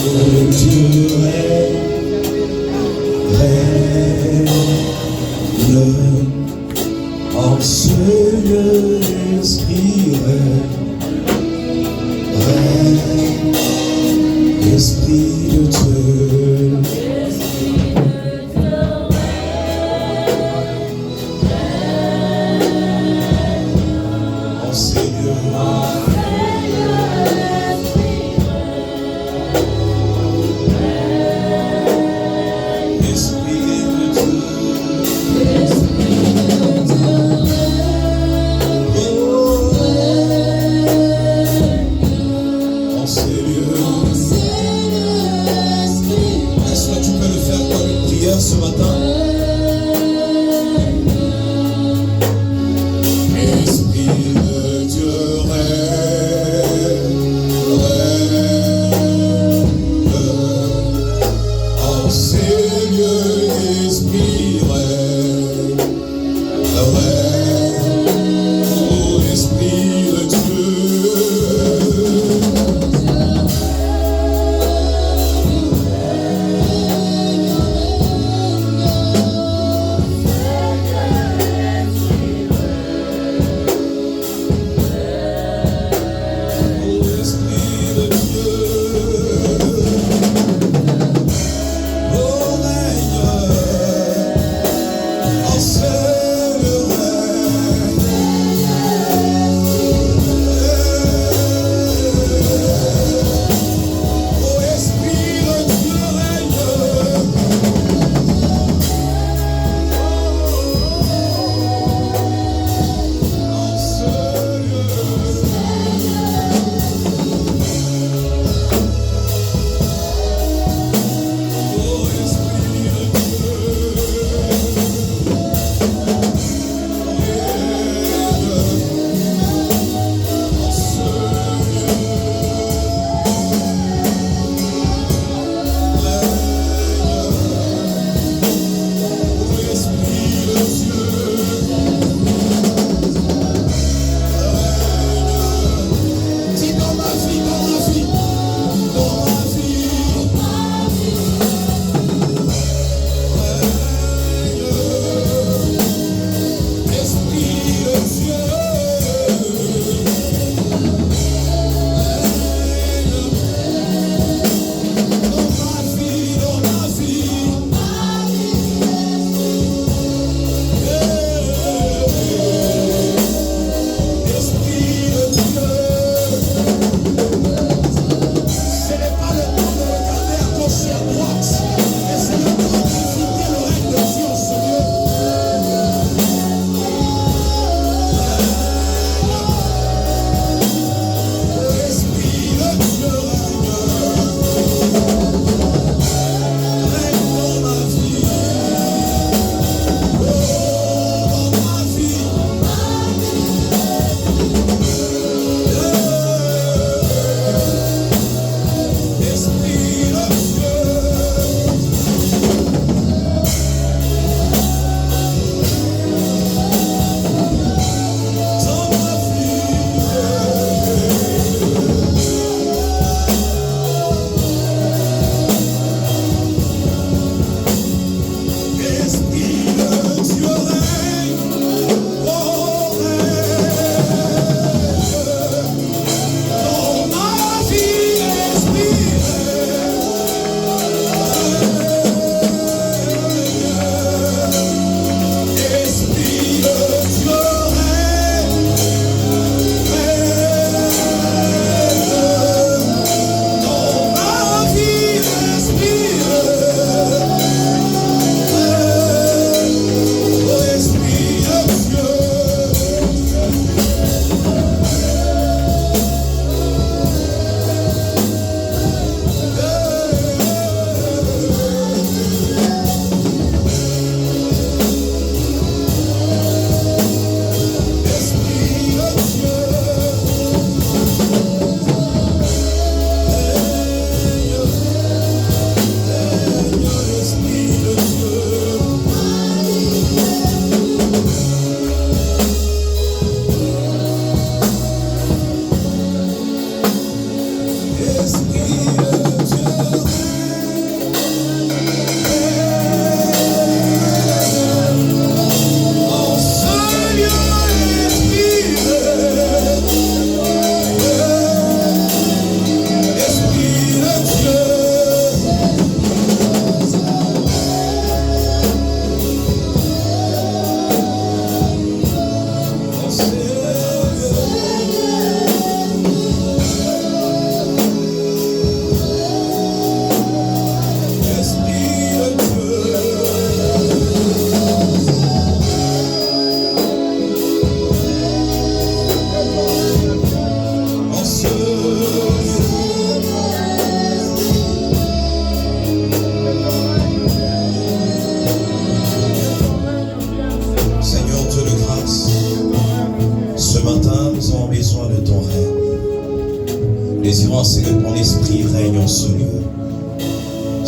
Dieu règne en ce lieu, l'Esprit règne, Esprit de Dieu. En ces lieux,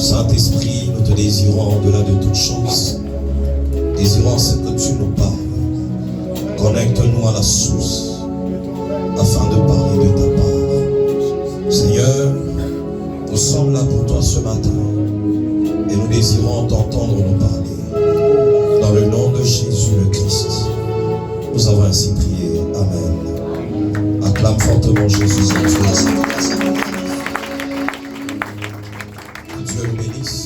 Saint-Esprit, nous te désirons au-delà de toute chose. Désirons ce que tu nous parles. Connecte-nous à la source afin de parler de ta part. Seigneur, nous sommes là pour toi ce matin et nous désirons t'entendre nous parler. Dans le nom de Jésus le Christ, nous avons ainsi prié. Amen. Acclame fortement Jésus. Que Dieu nous bénisse.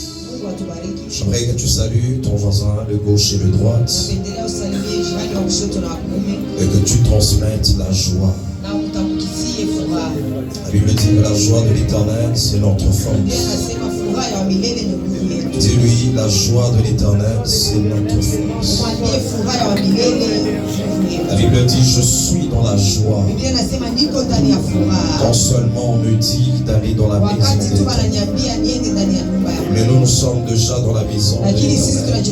J'aimerais que tu salues ton voisin de gauche et de droite et que tu transmettes la joie. La Bible dit que la joie de l'Éternel, c'est notre force. Dis-lui, la joie de l'Éternel, c'est notre force. La Bible dit, je suis dans la joie. Quand seulement on me dit d'aller dans la maison de l'Éternel. Mais nous sommes déjà dans la maison de l'Éternel.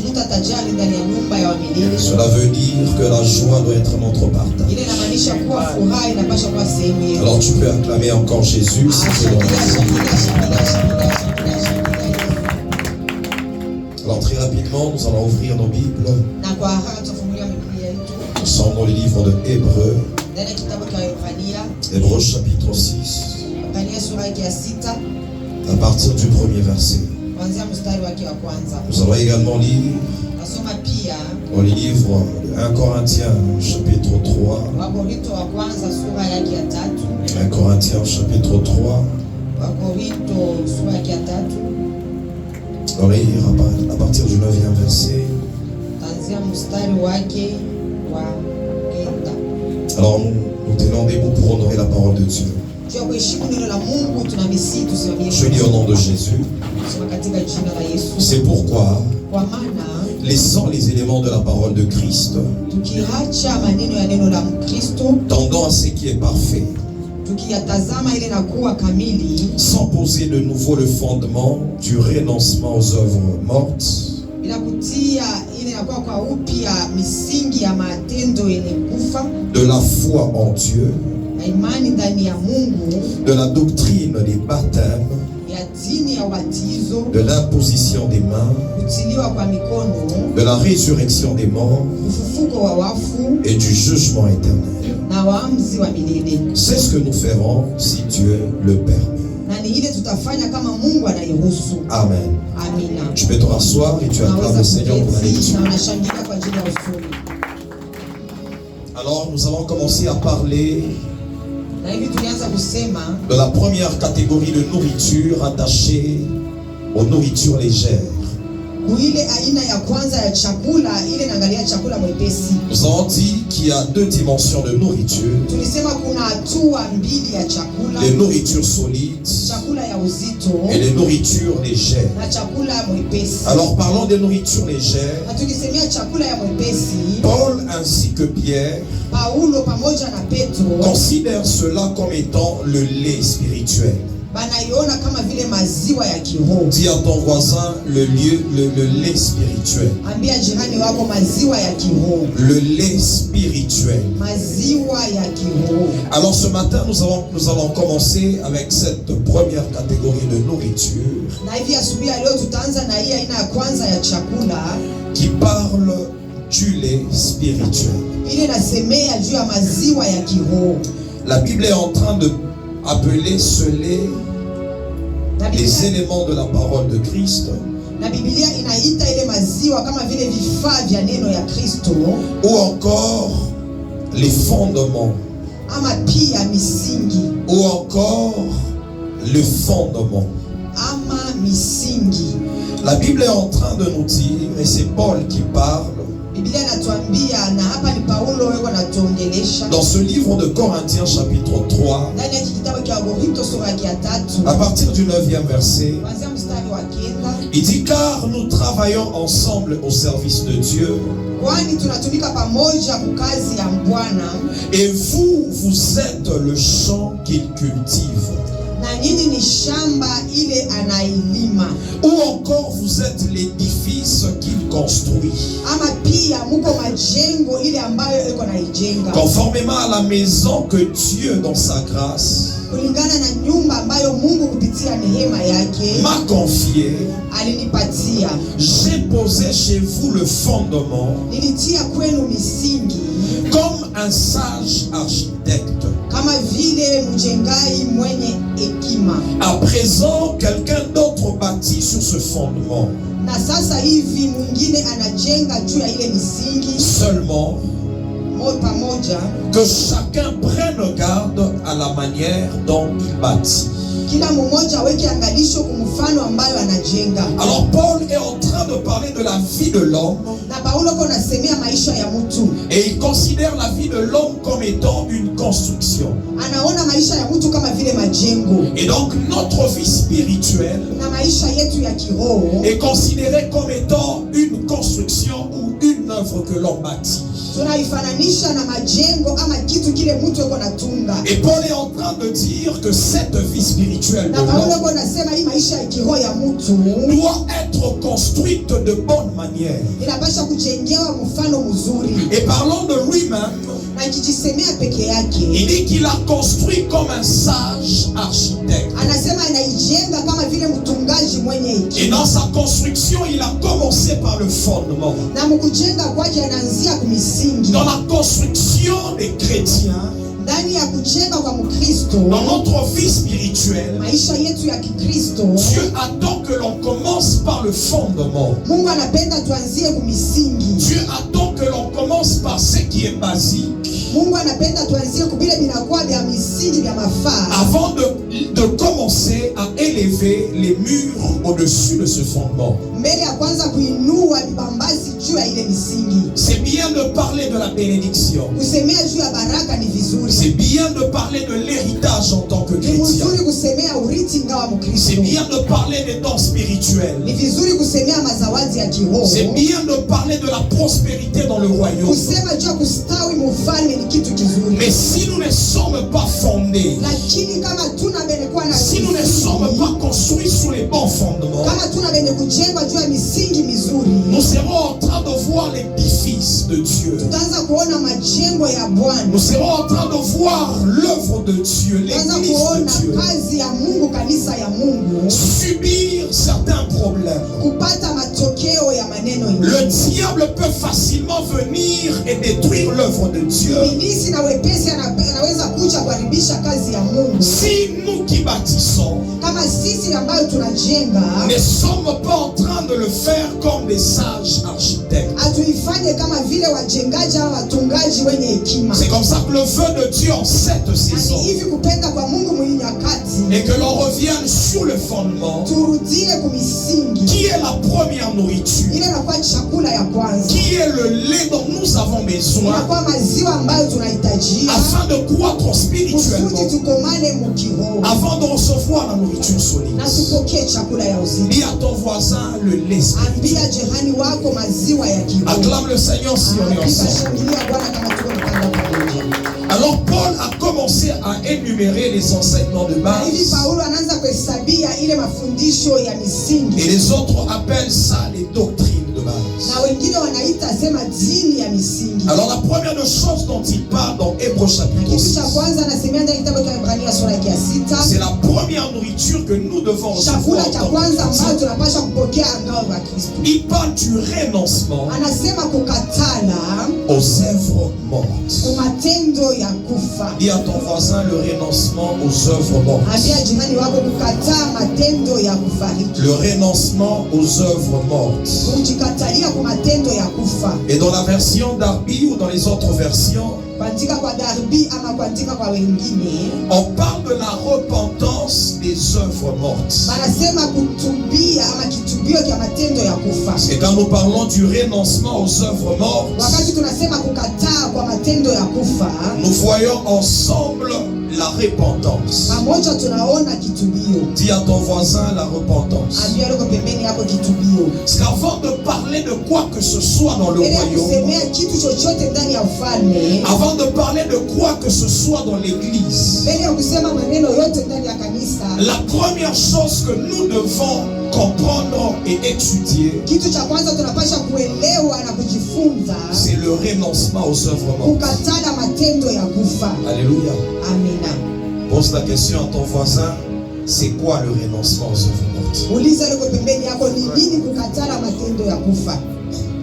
Cela veut dire que la joie doit être notre partage. Alors tu peux acclamer encore Jésus si tu es dans la. Alors très rapidement, nous allons ouvrir nos Bibles. Nous sommes dans le livre de Hébreux. Hébreux chapitre 6. À partir du premier verset. Nous allons également lire dans le livre de 1 Corinthiens chapitre 3. 1 Corinthiens chapitre 3. On va lire à partir du 9e verset. Alors nous tenons debout pour honorer la parole de Dieu. Je lis au nom de Jésus. C'est pourquoi, laissant les éléments de la parole de Christ, tendant à ce qui est parfait, sans poser de nouveau le fondement du renoncement aux œuvres mortes, de la foi en Dieu, de la doctrine des baptêmes, de l'imposition des mains, de la résurrection des morts et du jugement éternel. C'est ce que nous ferons si Dieu le permet. Amen. Tu peux te rasseoir et tu acclames le Seigneur pour la lecture. Alors nous allons commencer à parler de la première catégorie de nourriture attachée aux nourritures légères. Nous avons dit qu'il y a deux dimensions de nourriture. Les nourritures solides et les nourritures légères. Alors parlons des nourritures légères. Paul ainsi que Pierre considèrent cela comme étant le lait spirituel. Dis à ton voisin le lait spirituel. Le lait spirituel. Alors ce matin, nous allons commencer avec cette première catégorie de nourriture qui parle du lait spirituel. La Bible est en train de appeler ce lait les éléments de la parole de Christ, ou encore les fondements, ou encore le fondement. La Bible est en train de nous dire, et c'est Paul qui parle dans ce livre de Corinthiens chapitre 3, à partir du 9e verset, il dit: car nous travaillons ensemble au service de Dieu, et vous êtes le champ qu'il cultive, ou encore vous êtes l'édifice qu'il construit, conformément à la maison que Dieu dans sa grâce kulingana na nyumba ambayo Mungu kupitia neema yake m'a confié. alinipatia. J'ai posé chez vous le fondement Nilitia kwenu misingi comme un sage architecte. kama vile mjengai mwenye hekima. À présent, quelqu'un d'autre bâtit sur ce fondement. Na sasa hivi mwingine anajenga juu ya ile misingi. Seulement Pamoja que chacun prenne garde à la manière dont il bâtit. Kila mmoja aweke angalisho kumfano ambayo anajenga. Alors Paul est en train de parler de la vie de l'homme. Na Paulo kuna semea maisha ya mtu. Et il considère la vie de l'homme comme étant une construction. Anaona maisha ya mtu kama vile majengo. Et donc notre vie spirituelle na maisha yetu ya kiroho est considérée comme étant une construction ou une œuvre que l'homme bâtit. Tunaifananisha na majengo ama kitu kile mtu yuko natunga. Et Paul est en train de dire que cette vie spirituelle de Na Paulo l'homme anasema hii maisha ya kiroho ya mtu doit être construite de bonne manière. inapaswa kujengewa mfano mzuri. Et parlant de lui-même, Na kijisemea peke yake, il dit qu'il a construit comme un sage architecte. anasema anaijenga kama vile mtungaji mwenye Et hekima. dans sa construction, il a commencé par le fondement. Na mkujenga kwake anaanzia kumisingi. Dans la construction des chrétiens, Ndani ya kujenga kwa Mkristo, dans notre vie spirituelle, maisha yetu ya Kikristo, Dieu attend que l'on commence par le fondement. Mungu anapenda tuanzie kumisingi. Dieu attend que l'on commence par ce qui est basique. Mungu anapenda tuanzie kubile binakuwa vya misingi vya mafaa Avant de commencer à élever les murs au-dessus de ce fondement. mbele ya kwanza kuinua vibambazi juu ya ile misingi. C'est bien de parler de la bénédiction. Kusemea juu ya baraka ni vizuri. C'est bien de parler de l'héritage en tant que Ni chrétien. vizuri kusemea urithi ngawa C'est Mkristo. bien de parler des dons spirituels. Ni vizuri kusemea mazawadi ya kiroho. C'est bien de parler de la prospérité dans le royaume. Kusema juu ya kustawi mufalme ni kitu kizuri. Mais si nous ne sommes pas fondés, Lakini kama tuna bene kuwa na si nous ne sommes pas construits sur les bons fondements, kama tuna bene kujengwa juu ya misingi mizuri, nous serons en train de voir l'édifice de Dieu. tutaanza kuona majengo ya Bwana. Nous serons en train de voir l'œuvre de Dieu, Tutaanza l'église kuona de Dieu, kazi ya Mungu, kanisa ya Mungu, subir certains problèmes. kupata matokeo ya maneno Le yenyewe. diable peut facilement venir et détruire l'œuvre de Dieu. Ibilisi na wepesi anaweza kuja kuharibisha kazi ya Mungu. Si nous qui bâtissons Kama sisi ambayo tunajenga ne sommes pas en train de le faire comme des sages architectes. hatuifanye kama vile wajengaji au watungaji wenye hekima. C'est comme ça que le vœu de Dieu en cette Ni saison hivi kupenda kwa Mungu mwenye nyakati, et que l'on revienne sur le fondement turudie kumisingi. qui est la première nourriture, Ile inakuwa chakula ya kwanza, qui est le lait dont nous avons besoin inakuwa maziwa ambayo tunahitajia afin de croître spirituellement, kusudi tukomale mukiroho avant de recevoir la nourriture solide. na tupokee chakula ya uzima. Dis à ton voisin le lait spirituel. Ambia jirani wako maziwa ya kiroho. Acclame le Seigneur si on est ensemble. Shangilia Bwana kama tuko mpanda pamoja. Alors Paul a commencé à énumérer les enseignements de Na hivi base Paulo anaanza kuhesabia ile mafundisho ya et misingi, les autres appellent ça les doctrines de base. na wengine wanaita sema dini ya misingi. Alors la première des choses dont il parle dans Hébreux Na chapitre kitu 6, cha kwanza anasemea ndani ya kitabu cha Ibrania sura ya 6, c'est la première nourriture que nous devons recevoir chakula en cha tant que kwanza ambayo chrétiens. tunapaswa kupokea angao wa Kristo. Il parle du renoncement Anasema kukatala aux œuvres mortes. kumatendo ya kufa. Dis à ton voisin le renoncement aux œuvres mortes. Ambia jirani wako kukataa matendo ya kufariki. Le renoncement aux œuvres mortes. Kujikatalia kwa matendo ya kufa. Et dans la version d'Arbi ou dans les autres versions, Kuandika kwa Darbi ama kuandika kwa wengine, on parle de la repentance des œuvres mortes. wanasema kutubia ama kitubio cha matendo ya kufa. Et quand nous parlons du renoncement aux œuvres mortes, Wakati tunasema kukataa kwa matendo ya kufa, nous voyons ensemble la repentance. pamoja tunaona kitubio. Dis à ton voisin la repentance. Ambia loko pembeni yako kitubio. Parce qu'avant de parler de quoi que ce soit dans le Ile ya royaume, kusemea kitu chochote ndani ya ufalme, avant de parler de quoi que ce soit dans l'église, mbele ya kusema maneno yote ndani ya kanisa, la première chose que nous devons comprendre et étudier, kitu cha kwanza tunapasha kuelewa na kujifunza c'est le renoncement aux œuvres mortes. kukatala matendo ya kufa. Alléluia. Amina. Pose la question à ton voisin, c'est quoi le renoncement aux œuvres mortes? Uliza liko pembeni yako, ni nini kukatala matendo ya kufa?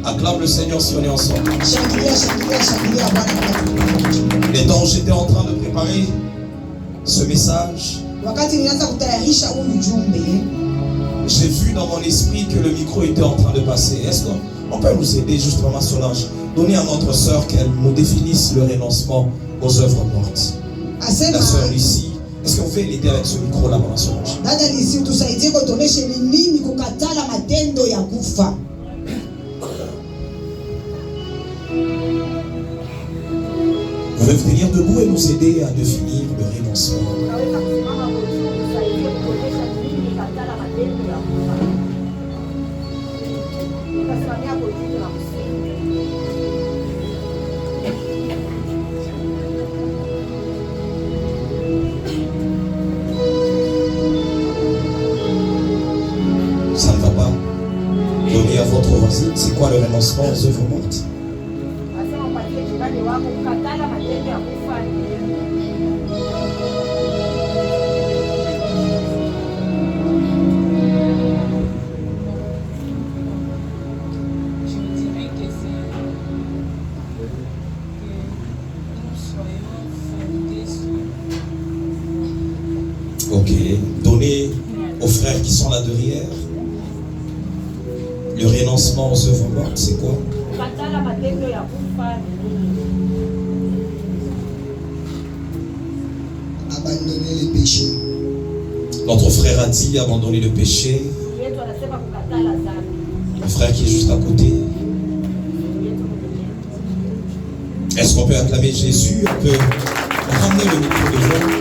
Acclame le Seigneur si on est ensemble. Shangilia, shangilia, shangilia Bwana. Les temps où j'étais en train de préparer ce message, Wakati nilianza kutayarisha huu ujumbe, j'ai vu dans mon esprit que le micro était en train de passer. Est-ce qu'on peut nous aider justement, Solange, donner à notre sœur qu'elle nous définisse le renoncement aux œuvres mortes? asema La sœur ici, est-ce qu'on peut l'aider avec ce micro là, mon Solange? dada Lisi, utusaidie kutuoneshe ni nini kukatala matendo ya kufa. Vous pouvez venir debout et nous aider à définir le renoncement. Ça ne va pas. Donnez à votre voisine, c'est quoi le renoncement aux œuvres mortes? Ok, donnez aux frères qui sont là derrière. Le renoncement aux œuvres mortes, c'est quoi? Abandonner les péchés. Notre frère a dit abandonner le péché. Le frère qui est juste à côté. Est-ce qu'on peut acclamer Jésus? On peut ramener le micro devant.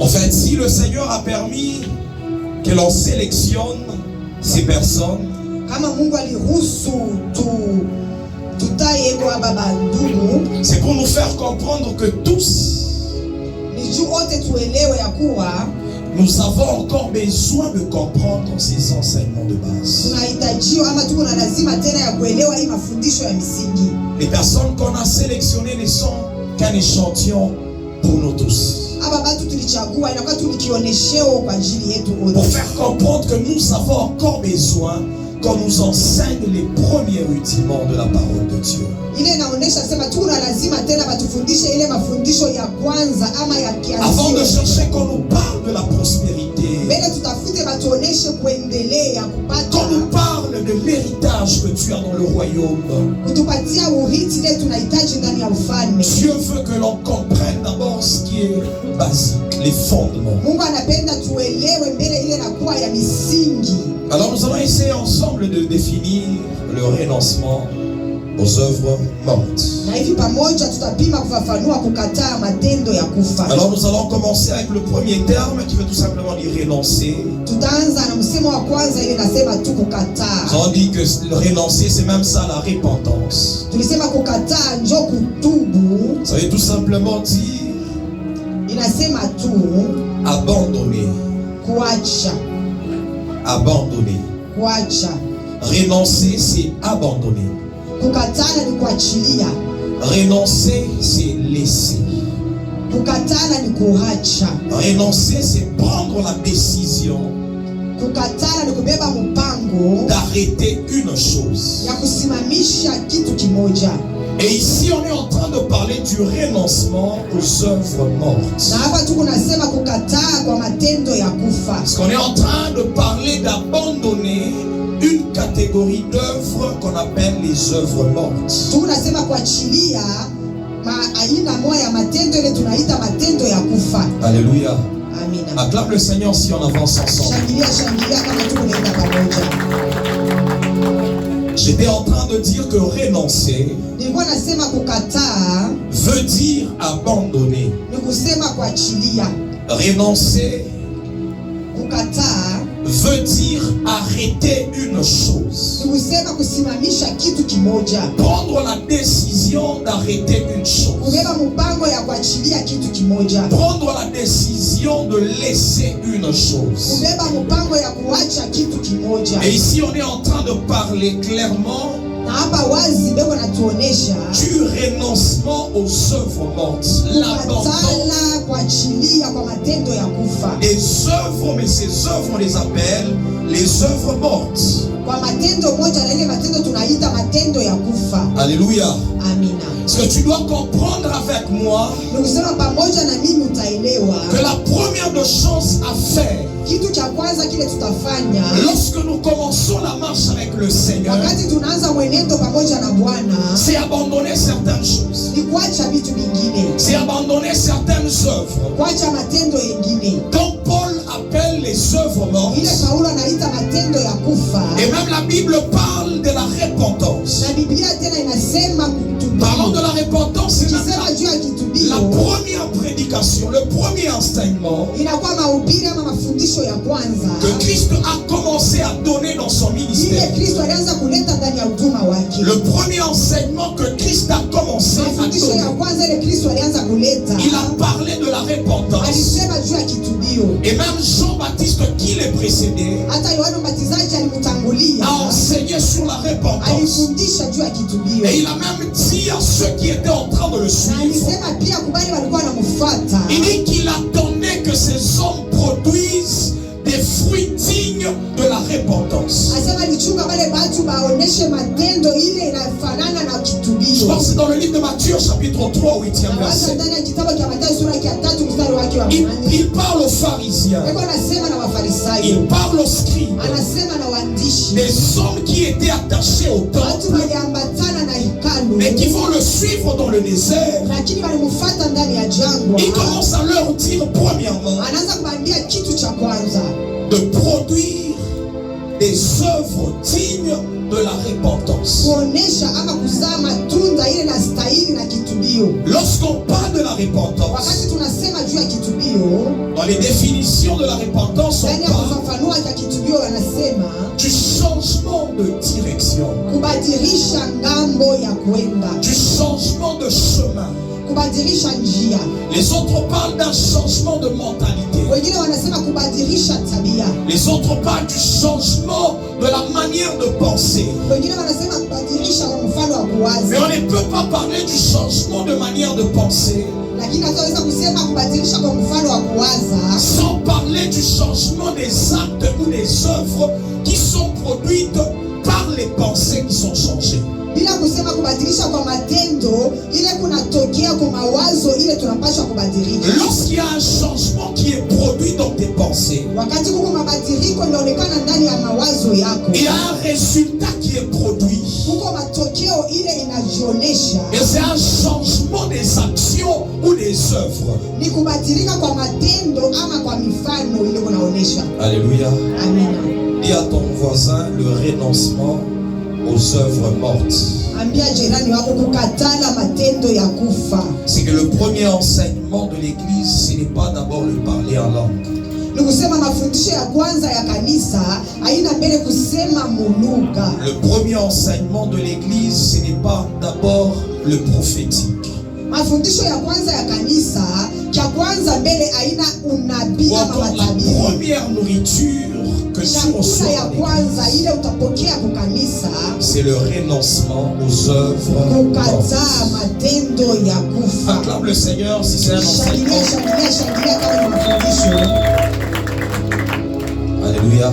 En fait, si le Seigneur a permis que l'on sélectionne ces personnes, Kama Mungu aliruhusu tutaye kwa baba ndugu, c'est pour nous faire comprendre que tous, ni juu wote tuelewe ya kuwa nous avons encore besoin de comprendre ces enseignements de base. tunahitajiwa ama tuko na lazima tena ya kuelewa hii mafundisho ya misingi. Les personnes qu'on a sélectionnées ne sont qu'un échantillon pour nous tous. Aba batu tulichagua inakuwa tulikionesheo kwa ajili yetu Pour wote, faire comprendre que nous avons encore besoin qu'on nous enseigne les premiers rudiments de la parole de Dieu. ile inaonesha sema tuko na lazima tena batufundishe ile mafundisho ya kwanza ama ya Avant de kianzio. chercher qu'on nous parle de la prospérité, Mbele tutafute batuoneshe kuendelea qu'on nous kupata parle de l'héritage que tu as dans le royaume. kutupatia urithi ile tunahitaji ndani ya ufalme. Dieu veut que l'on comprenne d'abord ce qui est basique, les fondements. Mungu anapenda tuelewe mbele ile inakuwa ya misingi. Alors nous allons essayer ensemble de définir le renoncement aux œuvres mortes. Na hivi pamoja tutapima kufafanua kukataa matendo ya kufa. Alors nous allons commencer avec le premier terme qui veut tout simplement dire renoncer. Tutaanza na msemo wa kwanza ile nasema tu kukataa. Nous avons dit que le renoncer c'est même ça la repentance. Tulisema kukataa njo kutubu, Ça veut tout simplement dire inasema tu abandonner. kuacha, Abandonner. kuacha. Renoncer c'est abandonner. Kukatana ni kuachilia, Renoncer c'est laisser. kukatana ni kuacha, Renoncer c'est prendre la décision kukatana ni kubeba mpango d'arrêter une chose. ya kusimamisha kitu kimoja. Et ici on est en train de parler du renoncement aux œuvres mortes. Na hapa tu kunasema kukataa kwa matendo ya kufa. Parce qu'on est en train de parler d'abandonner une catégorie d'œuvres qu'on appelle les œuvres mortes. Tunasema kuachilia aina moja ya matendo ile tunaita matendo ya kufa. Alléluia. Amina. Acclame le Seigneur si on avance ensemble. Shangilia, shangilia kama tunaenda pamoja. J'étais en train de dire que renoncer Nilikuwa nasema kukataa veut dire abandonner. ni kusema kuachilia. Renoncer Kukataa veut dire arrêter une chose. ni kusema kusimamisha kitu kimoja. Prendre la décision d'arrêter une chose. Kubeba mpango ya kuachilia kitu kimoja. Prendre la décision de laisser une chose. Kubeba mpango ya kuacha kitu kimoja. Et ici on est en train de parler clairement Na hapa wazi beko natuonesha du renoncement aux œuvres mortes, l'abandon kukatala kuachilia kwa matendo ya kufa. des œuvres, mais ces œuvres on les appelle les œuvres mortes. Kwa matendo moja na ile matendo tunaita matendo ya kufa. Alléluia. Amina. Ce que tu dois comprendre avec moi, Nikusema pamoja na mimi utaelewa que la première de choses à faire kitu cha kwanza kile tutafanya lorsque nous commençons la marche avec le Seigneur, wakati tunaanza mwenendo pamoja na Bwana c'est abandonner certaines choses, ni kuacha vitu vingine, c'est abandonner certaines œuvres. kuacha matendo yengine. Quand Paul appelle les œuvres mortes, Ile Paulo anaita matendo ya kufa, et même la Bible parle de la repentance. na Biblia tena inasema Parlant kutubio. de la repentance, c'est Kisema juu ya la kitubio première prédication, le premier enseignement inakuwa mahubiri ama mafundisho ya kwanza que Christ a commencé à donner dans son ile ministère. Kristo alianza kuleta ndani ya huduma wake. Le premier enseignement que Christ a commencé à Mafundisho ya donner, kwanza ile Kristo alianza kuleta, il a parlé de la repentance. alisema juu ya kitubio. Et même Jean-Baptiste qui les précédait Hata Yohana Mbatizaji alimtangulia, a enseigné sur la repentance. alifundisha juu ya kitubio, Et il a même dit à ceux qui étaient en train de le na suivre, alisema pia kubali walikuwa wanamfuata, il dit qu'il attendait que ces hommes produisent des fruits dignes de la repentance. asema alichunga wale watu baoneshe matendo ile inafanana na Je kitubio. pense que c'est dans le livre de Matthieu chapitre 3 8e Na waza verset. ndani ya kitabu cha Mathayo sura ya 3 mstari wake wa 8, Il parle aux pharisiens, Eko anasema na Wafarisayo, il parle aux scribes, anasema na waandishi, des hommes qui étaient attachés au watu temple, waliambatana na hekalu, mais qui vont le suivre dans le désert. lakini walimfuata ndani ya jangwa. Il commence à leur dire premièrement Anaanza kuambia kitu cha kwanza, de produire des œuvres dignes de la repentance. kuonesha ama kuzaa matunda ile na stahili na kitubio. Lorsqu'on parle de la repentance, Wakati tunasema juu ya kitubio, dans les définitions de la repentance, ndani on ya parle kufafanua cha kitubio wanasema du changement de direction, kubadilisha ngambo ya kwenda, du changement de chemin. kubadilisha njia. Les autres parlent d'un changement de mentalité. Wengine wanasema kubadilisha tabia, Les autres parlent du changement de la manière de penser. wengine wanasema kubadilisha kwa mfano wa Mais kuwaza, on ne peut pas parler du changement de manière de penser lakini hataweza kusema kubadilisha kwa mfano wa kuwaza sans parler du changement des actes ou des œuvres qui sont produites par les pensées qui sont changées. bila kusema kubadilisha kwa matendo ile kunatokea kwa mawazo ile tunapaswa kubadilika. Lorsqu'il y a un changement qui est produit dans tes pensées, Wakati kuko mabadiliko inaonekana ndani ya mawazo yako, il y a un résultat qui est produit. kuko matokeo ile inajionesha, Et c'est un changement des actions ou des œuvres. ni kubadilika kwa matendo ama kwa mifano ile kunaonesha. Alléluia. Amina. Dis à ton voisin le renoncement aux œuvres mortes. Ambia jirani wako kukatala matendo ya kufa. C'est que le premier enseignement de l'Église, ce n'est pas d'abord le parler en langue. Ni kusema mafundisho ya kwanza ya kanisa haina mbele kusema mulugha. Le premier enseignement de l'Église, ce n'est pas d'abord le prophétique. Mafundisho ya kwanza ya kanisa cha kwanza mbele haina unabii Ou ama encore matabiri. la première nourriture que tu Chakula reçois ya dans l'Église, kwanza ile utapokea kwa kanisa c'est le renoncement aux œuvres mortes. kukataa matendo ya kufa. Acclame le Seigneur si c'est un Shangilia, enseignement. shangilia, shangilia kama ni mafundisho. Alléluia.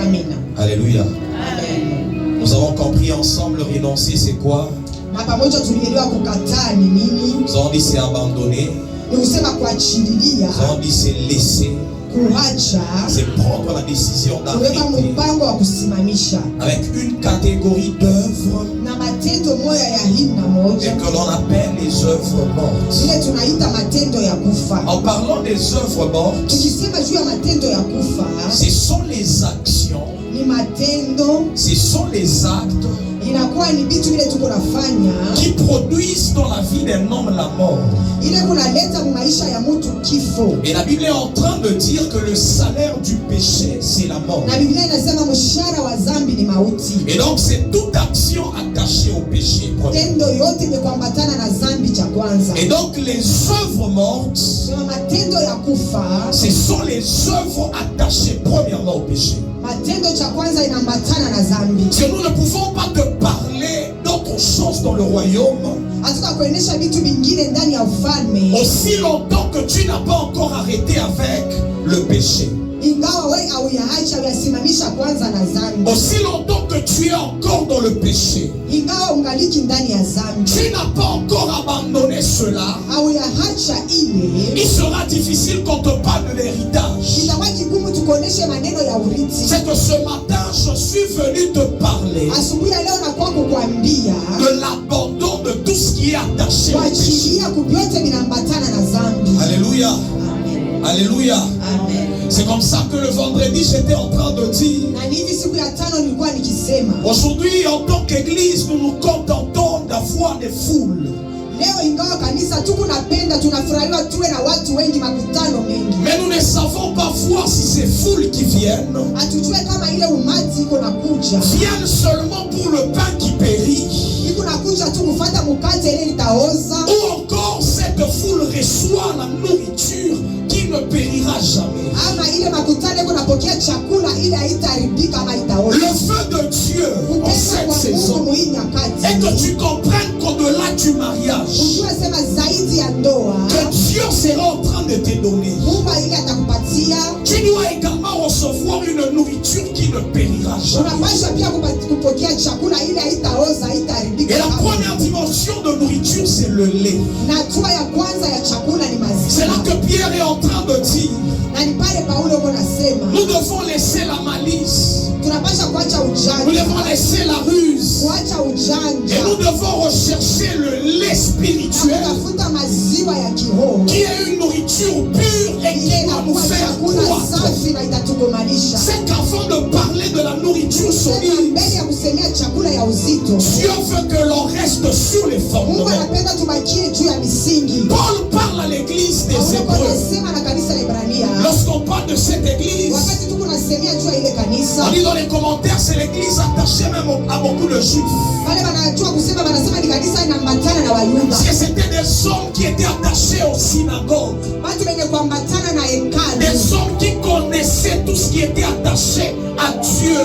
Amina. Alléluia. Amen. Nous avons compris ensemble, renoncer c'est quoi? Na pamoja tulielewa kukataa ni nini? Nous avons dit c'est abandonner. Ni kusema kuachililia, Nous avons dit c'est laisser. kuacha, C'est prendre la décision kuweka d'arrêter mpango wa kusimamisha avec une catégorie d'œuvres na matendo moya ya hina et moja que l'on appelle les œuvres mortes. ile tunaita matendo ya kufa. En parlant des œuvres mortes, Tukisema juu ya matendo ya kufa, ce sont les actions, ni matendo, ce sont les actes inakuwa ni vitu vile tuko nafanya qui produisent dans la vie d'un homme la mort. ile kunaleta maisha ya mtu kifo. Et la Bible est en train de dire que le salaire du péché, c'est la mort. Na Biblia inasema mshahara wa dhambi ni mauti. Et donc c'est toute action attachée au péché. Tendo yote imekuambatana na dhambi cha kwanza. Et donc les œuvres mortes, Na matendo ya kufa, ce sont les œuvres attachées premièrement au péché. matendo cha kwanza inaambatana na dhambi. Parce que nous ne pouvons pas te parler d'autres choses dans le royaume, hatutakuonyesha vitu vingine ndani ya ufalme, aussi longtemps que tu n'as pas encore arrêté avec le péché, ingawa wewe hauyaacha uyasimamisha kwanza na dhambi, aussi longtemps que tu es encore dans le péché, ingawa ungaliki ndani ya dhambi, tu n'as pas encore abandonné cela, hauyaacha ile, il sera difficile qu'on te parle de l'héritage. itakuwa kigumu tukuoneshe maneno ya urithi. C'est que ce matin, je suis venu te parler Asubuhi ya leo nakuwa kukuambia de l'abandon de tout ce qui est attaché au péché. kuachilia vyote vinaambatana na dhambi. Alléluia. Amen. Alléluia. Amen. C'est comme ça que le vendredi, j'étais en train de dire, Na ni hivi siku ya tano nilikuwa nikisema, aujourd'hui, en tant qu'église, nous nous contentons d'avoir des foules. leo ingawa kanisa tukunapenda tunafurahiwa tuwe na watu wengi, makutano mengi, Mais nous ne savons pas voir si ces foules qui viennent hatujue kama ile umati iko nakuja viennent seulement pour le pain qui périt, iko nakuja tu kufuata mkate ile litaoza, ou encore cette foule reçoit la nourriture qui ne périra jamais. ama ile makutano iko napokea chakula ile haitaharibika ama Le itaoza. feu de Dieu en Kupenda cette kwa Mungu saison muhii est nyakati, que tu comprennes qu'au-delà du mariage, ujue sema zaidi ya ndoa que Dieu sera en train de te donner, Mungu ile atakupatia. tu dois également recevoir une nourriture qui ne périra jamais. Unapaswa pia kupokea chakula ile haitaoza, haitaharibika. Et la première dimension de nourriture, c'est le lait. Na hatua ya kwanza ya chakula ni C'est là maziwa. que Pierre est en train de dire, Na ni pale Paulo uko nasema nous devons laisser la malice, tunapaswa kuacha nous ujanja, devons laisser la ruse, kuacha et ujanja, nous devons rechercher le lait na spirituel, kutafuta maziwa ya kiroho qui est une nourriture pure et ile qui va nous inakuwa faire chakula croître. safi na itatugomanisha. C'est qu'avant de parler de la nourriture Sema solide, mbele ya kusemea chakula ya uzito, Dieu veut que l'on reste sur les Mungu fondements. anapenda tubakie juu ya misingi. Paul parle à l'église des Paulo uko Hébreux. nasema na kanisa la Ibrania, Lorsqu'on parle de cette église, wakati tuko nasemea juu ya ile on kanisa, dit dans les commentaires, c'est l'église attachée même à beaucoup de juifs. wale wanajua kusema, wanasema ni kanisa inaambatana na Wayuda, Parce que c'était des hommes qui étaient attachés aux synagogues. watu wenye kuambatana na hekalu, Des hommes qui connaissaient tout ce qui était attaché à Dieu,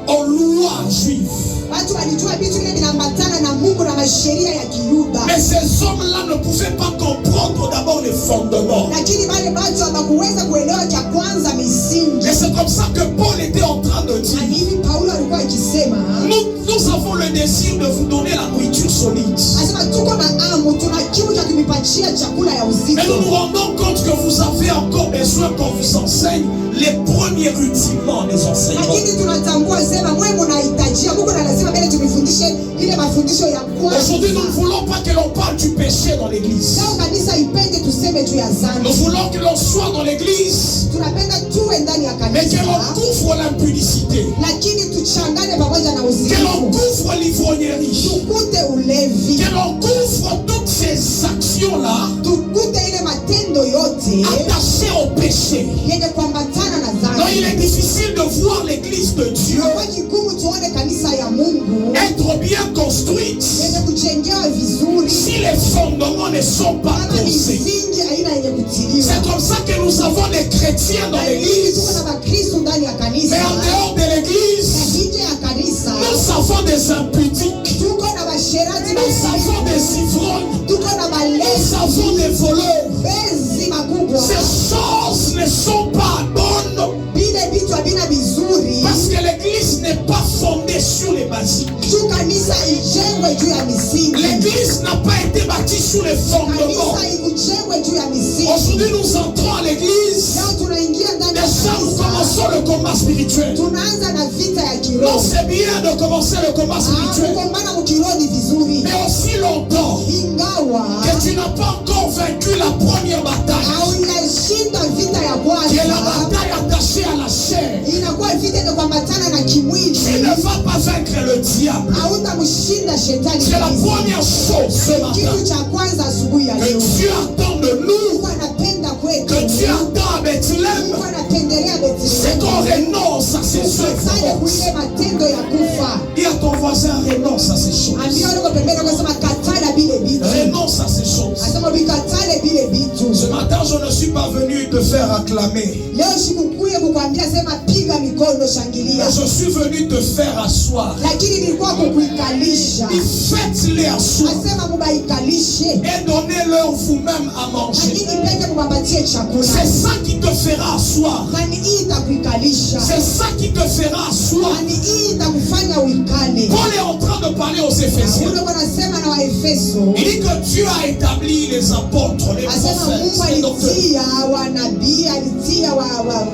aux lois juives. watu walijua vitu vile vinaambatana na Mungu na masheria ya Kiyuda, Mais ces hommes-là ne pouvaient pas comprendre d'abord les fondements. lakini wale watu hawakuweza kuelewa cha kwanza misingi. Et c'est comme ça que Paul était en train de Na dire, hivi Paulo alikuwa akisema, nous avons le désir de vous donner la nourriture solide. anasema tuko na amu, tuna kiu cha kuvipatia chakula ya Mais nous uzito, nous rendons compte que vous avez encore besoin qu'on vous enseigne les premiers rudiments des enseignements. lakini tunatambua sema mwe mnahitajia Mungu na lazima mbele tumifundishe ile mafundisho ya kwanza. Aujourd'hui, nous ne voulons pas que l'on parle du péché dans l'église. Leo kanisa ipende tuseme juu ya dhambi, Nous voulons que l'on soit dans l'église, tunapenda tuwe ndani ya mais que kanisa, l'on couvre l'impudicité, lakini tuchangane pamoja na que l'on uzinifu, couvre l'ivrognerie, tukute ulevi, que l'on couvre toutes ces actions-là tukute ile matendo yote attachées au péché. yenye kuambatana na Donc il est dhambi. difficile de voir l'église de Dieu Kwa kigumu tuone kanisa ya Mungu être bien construite yenye kujengewa vizuri si les fondements ne sont pas kama posés. misingi aina yenye kutiliwa. C'est comme ça que nous avons des chrétiens dans Na hivi l'église, tuko na Wakristo ndani ya kanisa, mais en dehors de na l'église, nje ya kanisa nous avons des impudiques, tuko na washerati, nous avons des ivrognes, tuko na nous malezi, avons des voleurs. bezi makubwa. Ces choses ne sont pas bonnes Vile vitu havina vizuri, parce que l'église n'est pas fondée sur les basiques. juu kanisa ijengwe juu ya misingi, L'église n'a pas été bâtie sur les fondements. kanisa ikujengwe juu ya misingi. Aujourd'hui, nous entrons à l'église. Leo tunaingia ndani ya Déjà, nous kanisa, commençons le combat spirituel. tunaanza na vita ya Non, kiroho. c'est bien de commencer le combat spirituel, Kugombana mkiroho ni vizuri, mais aussi longtemps ingawa que tu n'as pas encore vaincu la première bataille, hauyashinda vita ya qui est la kwanza, bataille attachée à la chair. inakuwa vita yenye kuambatana na Tu kimwili. ne vas pas vaincre le diable. Hautamshinda shetani. C'est la première chose ce matin Kitu cha kwanza asubuhi ya que leo, Dieu attend de nous, Mungu anapenda kwetu, que Dieu attend à Bethléem, Mungu anapendelea c'est qu'on Bethlehemu, renonce à ces ufanye œuvres. kuile matendo ya kufa. Dis à ton voisin, renonce à ces choses. Ambia wale kwa pembeni wakasema katala bile vitu, Renonce à ces choses. asema vikatale bile vitu. Ce matin, je ne suis pas venu te faire acclamer. Leo sikukuye kukwambia sema piga mikono shangilia. Mais je suis venu te faire asseoir. Lakini nilikuwa kukuikalisha. Faites-les asseoir. Asema mubaikalishe. Et donnez-leur vous-même à manger. Lakini peke mubapatie chakula. C'est ça qui te fera asseoir. Nani hii itakuikalisha. C'est ça qui te fera asseoir. Nani hii itakufanya uikale. Paul est en train de parler aux Éphésiens. Ule wanasema na Waefeso. Il dit que Dieu a établi les apôtres, les Asema Mungu prophètes, les docteurs. alitia wanabii, alitia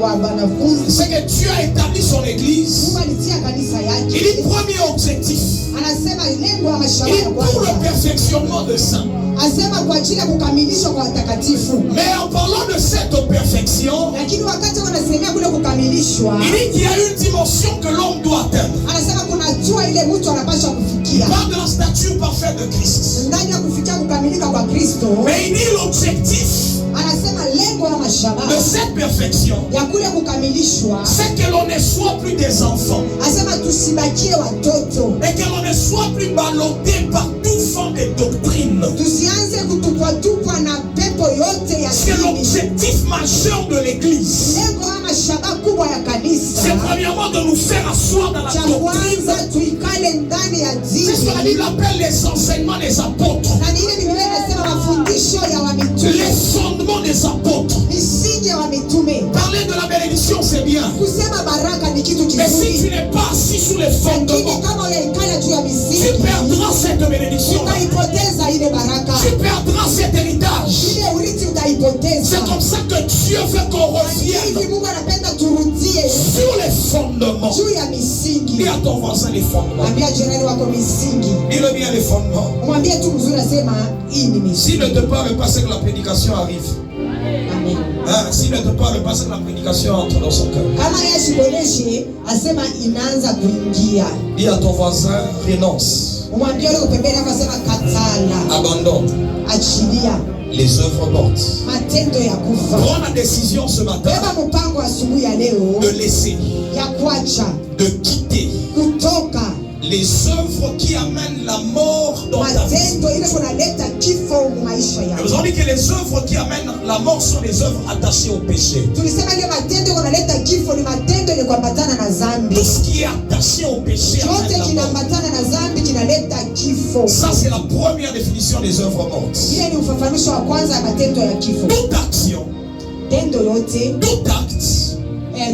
wanafunzi. C'est que Dieu a établi son église. Mungu alitia kanisa Il yake. dit premier objectif. Anasema lengo la Il mashamba dit ya pour le kwanza. perfectionnement de ça. Asema kwa ajili ya kukamilishwa kwa watakatifu. Mais en parlant de cette perfection, Lakini wakati wanasemea kule kukamilishwa, il dit qu'il y a une dimension que l'homme doit atteindre. anasema kuna hatua ile mtu anapaswa kufikia. Il parle de la stature parfaite de Christ. Ndani ya kufikia kukamilika kwa Kristo, Mais il dit l'objectif anasema lengo la mashamba de cette perfection, ya kule kukamilishwa, c'est que l'on ne soit plus des enfants. asema tusibakie watoto. Et que l'on ne soit plus ballotté par tout vent de doctrine. Tusianze kutupwatupwa na pepo yote ya C'est dini. l'objectif majeur de l'église. Lengo ama shaba kubwa ya kanisa, C'est premièrement de nous faire asseoir dans la cha doctrine. kwanza tuikale ndani ya C'est ce que la dini. Bible appelle les enseignements des apôtres. Na ni ile Biblia inasema mafundisho ya wamitume, Les fondements des apôtres. misingi ya wamitume. Parler de la bénédiction, c'est bien. Kusema baraka ni kitu Mais si tu kizuri, n'es pas assis sur les lakini fondements, kama unaikala juu ya tu misingi, perdras cette bénédiction. utaipoteza ile baraka, Tu perdras cet héritage. ile urithi utaipoteza. C'est comme ça que Dieu veut qu'on revienne Hivi Mungu anapenda turudie sur les fondements. juu ya misingi. Dis à ton voisin les fondements. Mwambia jirani wako misingi. Dis-le bien les fondements. Mwambie tu mzuri, asema hii ni misingi. S'il ne te parle pas, c'est que la prédication arrive. Amen. Hein? S'il ne te parle pas, c'est que la prédication entre dans son cœur. Kama yeye asikuoneshe, asema inaanza kuingia. Dis à ton voisin, renonce, Umwambie yule pembeni yako, asema katala, abandonne achilia les œuvres mortes. matendo ya kufa. Prends la décision ce matin Beba mpango asubuhi ya leo de laisser, ya kuacha, de quitter kutoka les œuvres qui amènent la mort dans ta vie. matendo ile kunaleta kifo mu maisha Et yako. vous avez dit que les œuvres qui amènent la mort sont les œuvres attachées au péché. Tulisema ile matendo kunaleta kifo ni matendo yenye kuambatana na dhambi. Tout ce qui est attaché au péché amène Chote la mort. kinaambatana na dhambi kinaleta kifo. Ça, c'est la première définition des œuvres mortes. Ile ni ufafanuzi wa kwanza ya matendo ya kifo. Toute action, Tendo yote, tout acte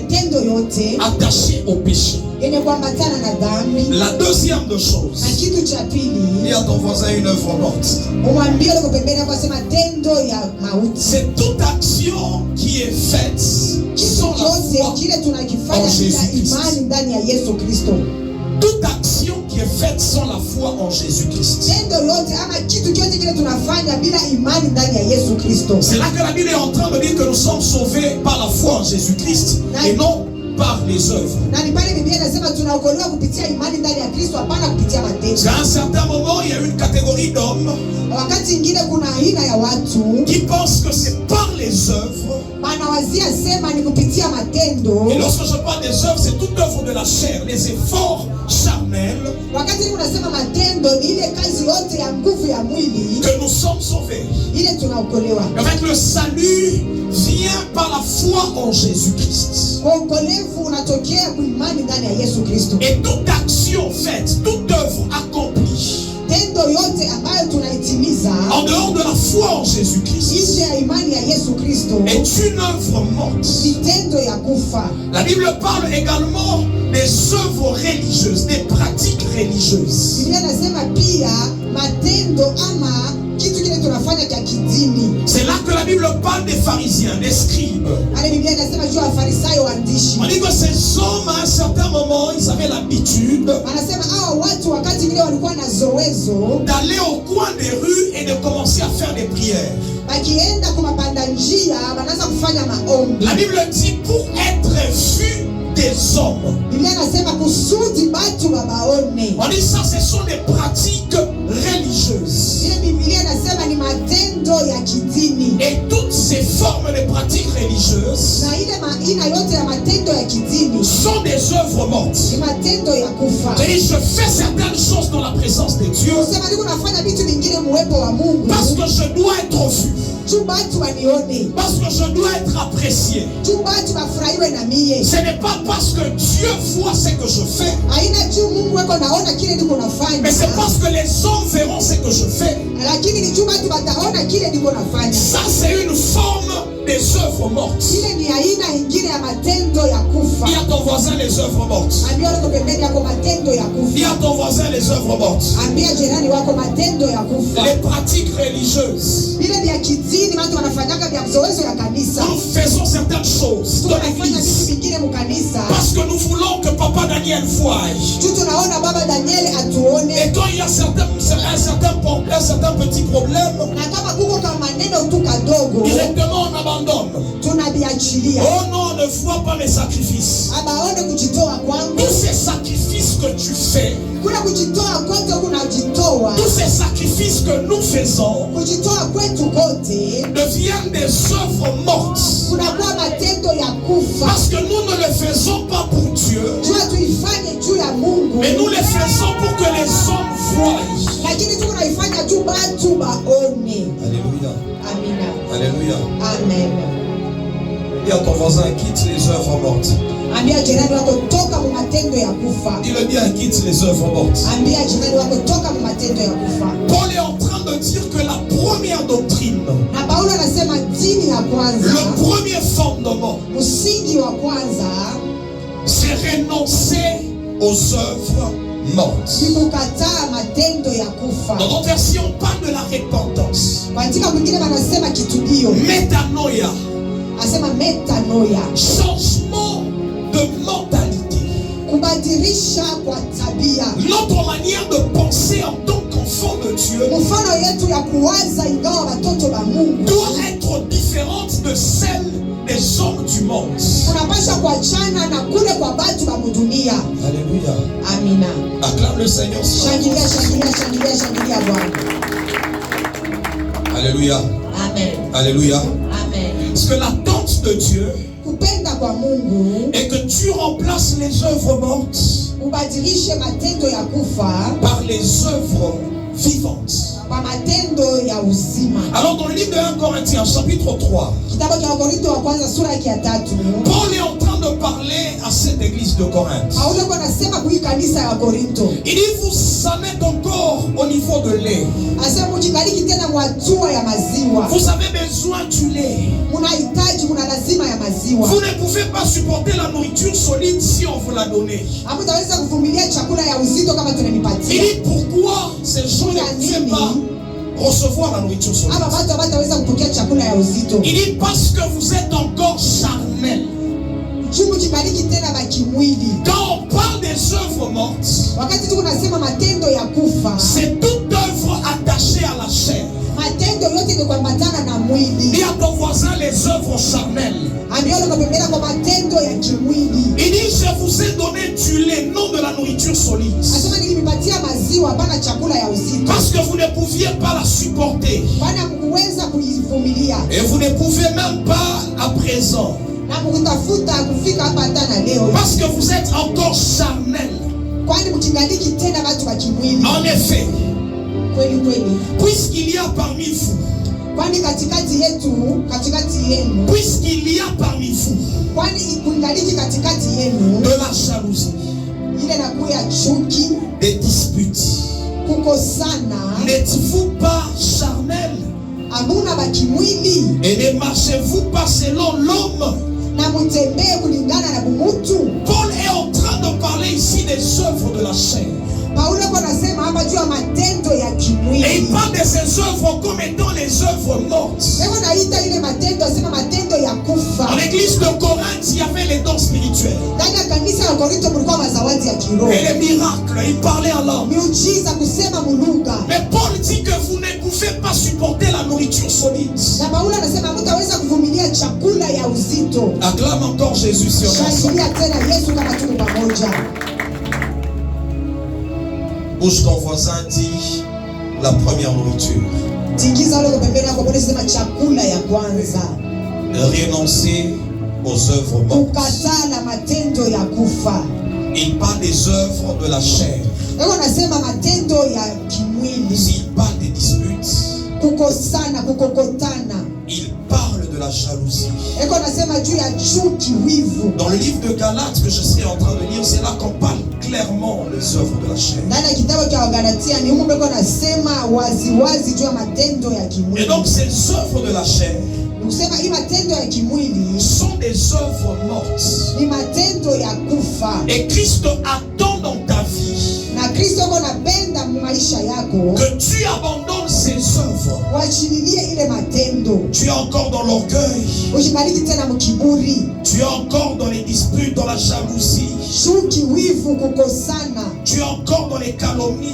tendo yote attaché au péché. yenye kuambatana na dhambi. La deuxième de choses, Na kitu cha dis pili, à ton voisin une œuvre morte. umwambie uko pembeni yako, asema tendo ya mauti. C'est toute action qui est faite Kitu sans la chote foi. kile tunakifanya en bila Jésus-Christ. imani ndani ya Yesu Kristo. Toute action qui est faite sans la foi en Jésus-Christ. Tendo yote ama kitu chote kile tunafanya bila imani ndani ya Yesu Kristo. C'est là que la Bible est en train de dire que nous sommes sauvés par la foi en Jésus-Christ et non par les œuvres. Na ni pale Biblia inasema tunaokolewa kupitia imani ndani ya Kristo, hapana kupitia matendo. À un certain moment, il y a une catégorie d'hommes Wakati ingine kuna aina ya watu qui pensent que c'est par les œuvres. wanawazia sema ni kupitia matendo. Et lorsque je parle des œuvres, c'est toute œuvre de la chair, les efforts charnels, Wakati unasema matendo ni ile kazi yote ya nguvu ya mwili, que nous sommes sauvés. ile tunaokolewa. Avec le salut vient par la foi en Jésus-Christ. Uokolevu unatokea kwa imani ndani ya Yesu Kristo. Et toute action faite, toute œuvre accomplie Tendo yote ambayo tunaitimiza en dehors de la foi en Jésus-Christ nje ya imani ya Yesu Kristo est une œuvre morte. ni tendo ya kufa. La Bible parle également des œuvres religieuses, des pratiques religieuses. Biblia inasema pia matendo ama kitu kile tunafanya cha kidini. C'est là que la Bible parle des pharisiens, des scribes. Ale Biblia inasema juu ya Farisayo waandishi. On dit que ces hommes, à un certain moment, ils avaient l'habitude Anasema hao watu wakati vile walikuwa na zoezo, d'aller au coin des rues et de commencer à faire des prières. wakienda kwa mapanda njia wanaanza kufanya maombi. La Bible dit pour être vu des hommes. Biblia inasema kusudi batu babaone. On dit ça, ce sont des pratiques religieuses. Ile Biblia inasema ni matendo ya kidini. Et toutes ces formes de pratiques religieuses Na ile aina yote ya matendo ya kidini sont des œuvres mortes. ni matendo ya kufa. C'est-à-dire, je fais certaines choses dans la présence de Dieu Sema niko nafanya vitu vingine muwepo wa Mungu parce que je dois être vu. juu batu wanione, parce que je dois être apprécié. juu batu bafurahiwe na mie. Ce n'est pas parce que Dieu voit ce que je fais, Haina juu Mungu weko naona kile niko nafanya, mais c'est parce que les hommes verront ce que je fais. lakini ni juu batu bataona kile niko nafanya. Ça, c'est une forme des œuvres mortes. Ile ni aina ingine ya matendo ya kufa. Dis à ton voisin les œuvres mortes. Ambia wako pembeni yako matendo ya Dis à kufa. ton voisin les œuvres mortes. Ambia jirani wako matendo ya kufa. Les pratiques religieuses. Vile vya kidini watu wanafanyaka vya mzoezo ya kanisa. Nous faisons certaines choses dans Tunafanya vitu l'église vingine mukanisa. parce que nous voulons que Papa Daniel voie. Tu tunaona baba Daniel atuone. Et quand il y a un certain petit problème, Na kama kuko kama maneno tu kadogo, directement on abandonne. tunabiachilia. Oh non, ne vois pas mes sacrifices. Abaone kujitoa kwangu. Tous ces sacrifices que tu fais, Kuna kujitoa kote kunajitoa. tous ces sacrifices que nous faisons Kujitoa kwetu kote deviennent des œuvres mortes. kunakuwa matendo ya kufa. Parce que nous ne le faisons pas pour Dieu, Jua tuifanye juu ya Mungu. mais nous le faisons pour que les hommes voient. Lakini tu tunaifanya juu batu baone. Alléluia. Amina. Alléluia. Amen. Dis à ton voisin, quitte les œuvres mortes. Ambia jirani wako toka mu matendo ya kufa. Dis-le bien, quitte les œuvres mortes. Ambia jirani wako toka mu matendo ya kufa. Paul est en train de dire que la première doctrine, Na Paulo anasema dini ya kwanza, le premier fondement, msingi wa kwanza c'est renoncer aux œuvres mortes. ni kukataa matendo ya kufa. Dans notre version, on parle de la repentance. Katika mwingine wanasema kitubio, Métanoïa, asema metanoia, changement de mentalité. kubadilisha kwa tabia. Notre manière de penser en tant qu'enfant de Dieu Mfano yetu ya kuwaza ingawa watoto ba Mungu doit être différente de celle des hommes du monde. unapasha kuachana na kule kwa batu ba mudunia. Alléluia. Amina. Acclame le Seigneur. Shangilia, shangilia, shangilia, shangilia Bwana. Alléluia. Amen. Alléluia. Amen. Parce que l'attente de Dieu Kupenda kwa Mungu est que tu remplaces les œuvres mortes ubadilishe matendo ya kufa par les œuvres vivantes. kwa matendo ya uzima. Alors dans le livre de 1 Corinthiens chapitre 3, Kitabu cha Wakorintho wa kwanza sura yake ya 3, Paul est en train de parler à cette église de Corinthe. Paulo yuko anasema kwa hii kanisa ya Wakorintho. Il dit, vous en êtes encore au niveau de lait. Asema mjibariki tena mwatua ya maziwa. Vous avez besoin du lait. Munahitaji, muna lazima ya maziwa. Vous ne pouvez pas supporter la nourriture solide si on vous l'a donnée. Hamtaweza kuvumilia chakula ya uzito kama Il tunanipatia. dit, pourquoi ces gens ne pouvaient pas recevoir la nourriture solide? Ama watu hawataweza kupokea chakula ya uzito. Il dit, parce que vous êtes encore charnel. Chungu jibariki tena bakimwili. Quand on parle des œuvres mortes, Wakati tu kunasema matendo ya kufa, c'est toute œuvre attachée à la chair. matendo yote ni kuambatana na mwili. Dis à ton voisin les œuvres charnelles. Ambiolo kwa pembeni kwa matendo ya kimwili. Il dit, je vous ai donné du lait, non de la nourriture solide. Asema nilipatia maziwa hapana chakula ya uzito. Parce que vous ne pouviez pas la supporter. Bwana mkuweza kuivumilia. Et vous ne pouvez même pas à présent. Na mkutafuta kufika hapa hata na leo. Parce que vous êtes encore charnel. Kwani mkingaliki tena watu wa kimwili. En effet, Kweli kweli. puisqu'il y a parmi vous, Kwani katikati yetu, katikati yenu. puisqu'il y a parmi vous Kwani kungaliki katikati yenu. de la jalousie, Ile nakuya chuki, des disputes, kukosana. n'êtes-vous pas charnel? Hamuna bakimwili. Et ne marchez-vous pas selon l'homme? Na mutembee kulingana na bumutu. Paul est en train de parler ici des œuvres de la chair. Paulo kwa nasema hapa juu ya matendo ya kimwili. Et il parle de ces œuvres comme étant les œuvres mortes. Leo naita ile matendo, asema matendo ya kufa. Dans l'église de Corinthe, il y avait les dons spirituels. Ndani ya kanisa la Korinto kulikuwa mazawadi ya kiroho. Et les miracles, il parlait en langue. Miujiza, kusema mulugha. Mais Paul dit que vous ne pouvez pas supporter la nourriture solide. Na Paulo anasema mtaweza kuvumilia chakula ya uzito. Acclame encore Jésus sur nous. Shangilia tena Yesu kama tuko pamoja. Bouge ton voisin, dit la première nourriture. Tingiza ule pembeni yako mbele, sema chakula ya kwanza. Renoncer aux œuvres mortes. Kukataa na matendo ya kufa. Il parle des œuvres de la chair. Leo anasema matendo ya kimwili. Il parle des disputes. Kukosana, kukokotana. il parle de la jalousie. eko nasema juu ya chuki, wivu. Dans le livre de Galates que je serai en train de lire, c'est là qu'on parle clairement des œuvres de la chair. Ndani ya kitabu cha Wagalatia ni huko beko nasema wazi juu ya matendo ya kimwili. Et donc ces œuvres de la chair Kusema hii matendo ya kimwili sont des œuvres mortes. ni matendo ya kufa. Et Christ attend dans ta vie Na Kristo yuko anapenda maisha yako que tu abandonnes ces œuvres. wachililie ile matendo. Tu es encore dans l'orgueil. Usibariki tena mkiburi, Tu es encore dans les disputes, dans la jalousie. chuki, wivu, kukosana, Tu es encore dans les calomnies.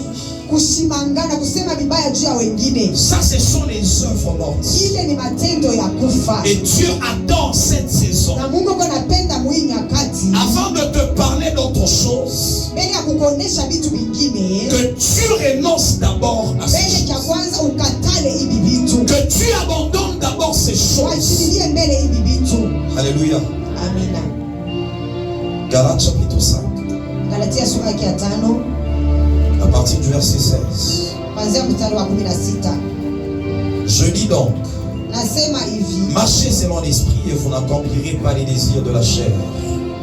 kushimangana, kusema vibaya juu ya wengine. Ça, ce sont les œuvres mortes. Ile ni matendo ya kufa. Et Dieu attend cette saison Na Mungu yuko anapenda mwii nyakati avant de te parler d'autre chose, mbele ya kukuonesha vitu vingine, que tu renonces d'abord à ces mbele ya choses. kwanza ukatale hivi vitu, Que tu abandonnes d'abord ces choses. wachililie mbele hivi vitu. Alléluia. Amina. Galates chapitre 5, Galatia sura yake ya 5 à partir du verset 16. kuanzia mstari wa 16. Je dis donc, Nasema hivi, marchez selon l'esprit et vous n'accomplirez pas les désirs de la chair.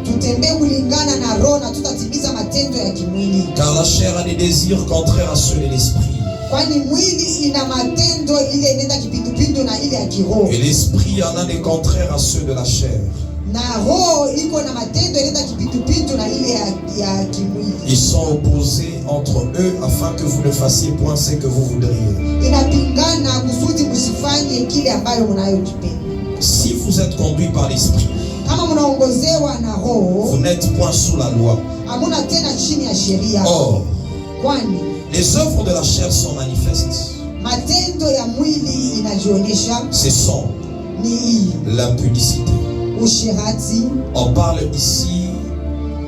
tutembee kulingana na roho na tutatimiza matendo ya kimwili. Car la chair a des désirs contraires à ceux de l'esprit. Kwani mwili ina matendo ile inaenda kipindupindu na ile ya kiroho, Et l'esprit en a des contraires à ceux de la chair. na roho iko na matendo inaenda kipindupindu na ile ya kimwili. Ils sont opposés entre eux afin que vous ne fassiez point ce que vous voudriez. Inapingana kusudi msifanye kile ambayo mnayokipenda. Si vous êtes conduits par l'esprit, Kama mnaongozewa na roho, vous n'êtes point sous la loi. hamuna tena chini ya sheria. Or, Kwani les œuvres de la chair sont manifestes. matendo ya mwili inajionyesha Ce sont ni hii: l'impudicité. ushirati. On parle ici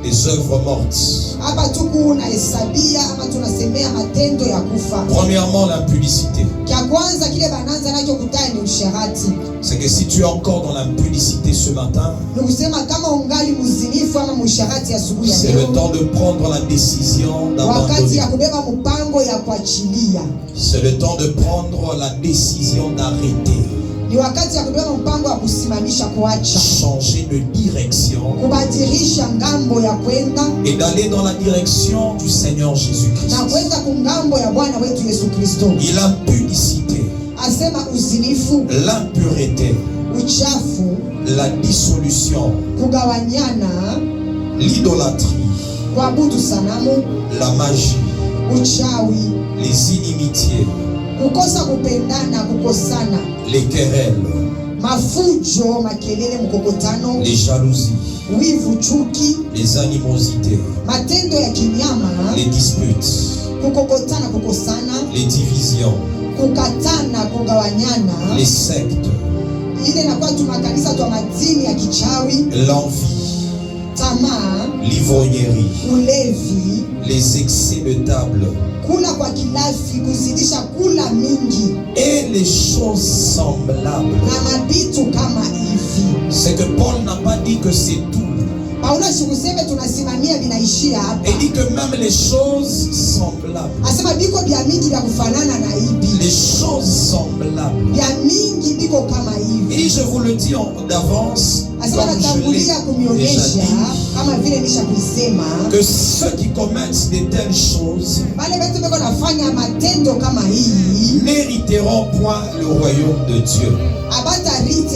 des œuvres mortes. Hapa tuku unahesabia ama tunasemea matendo ya kufa. Premièrement, l'impudicité. Kia kwanza kile bananza nacho kutaya ni usharati. C'est que si tu es encore dans l'impudicité ce matin, Ni kusema kama ungali mzinifu ama msharati asubuhi ya c'est le leo, temps de prendre la décision wakati ya d'abandonner. kubeba mpango ya kuachilia. C'est le temps de prendre la décision d'arrêter. Ni wakati ya kubeba mpango ya kusimamisha, kuacha, Changer de direction kubadilisha ngambo ya kwenda et d'aller dans la direction du Seigneur Jésus-Christ. na kwenda kungambo ya Bwana wetu Yesu Kristo. Et l'impudicité, Asema uzinifu, l'impureté, uchafu, la dissolution, kugawanyana, l'idolâtrie, kuabudu sanamu, la magie, uchawi, les inimitiés, kukosa kupendana, kukosana, les querelles, mafujo, makelele, mkokotano, les jalousies, wivu, chuki, les animosités, matendo ya kinyama, les disputes, kukokotana, kukosana, les divisions, kukatana, kugawanyana. les sectes, Ile inakuwa tu makanisa twa madini ya kichawi, l'envie, tamaa, l'ivrognerie, ulevi, les excès de table kula kwa kilafi, kuzidisha kula mingi et les choses semblables. na mabitu kama hivi. C'est que Paul n'a pas dit que c'est tout. Paulo sikuseme tunasimamia vinaishia hapa. Il dit que même les choses semblables, Asema biko bya mingi vya kufanana na hivi. les choses semblables. Bya mingi biko kama hivi. Et je vous le dis d'avance, Asema comme je l'ai natangulia déjà kumionyesha dit, kama vile nisha kuisema. que ceux qui commettent de telles choses Wale wetu biko nafanya matendo kama hii, n'hériteront point le royaume de Dieu.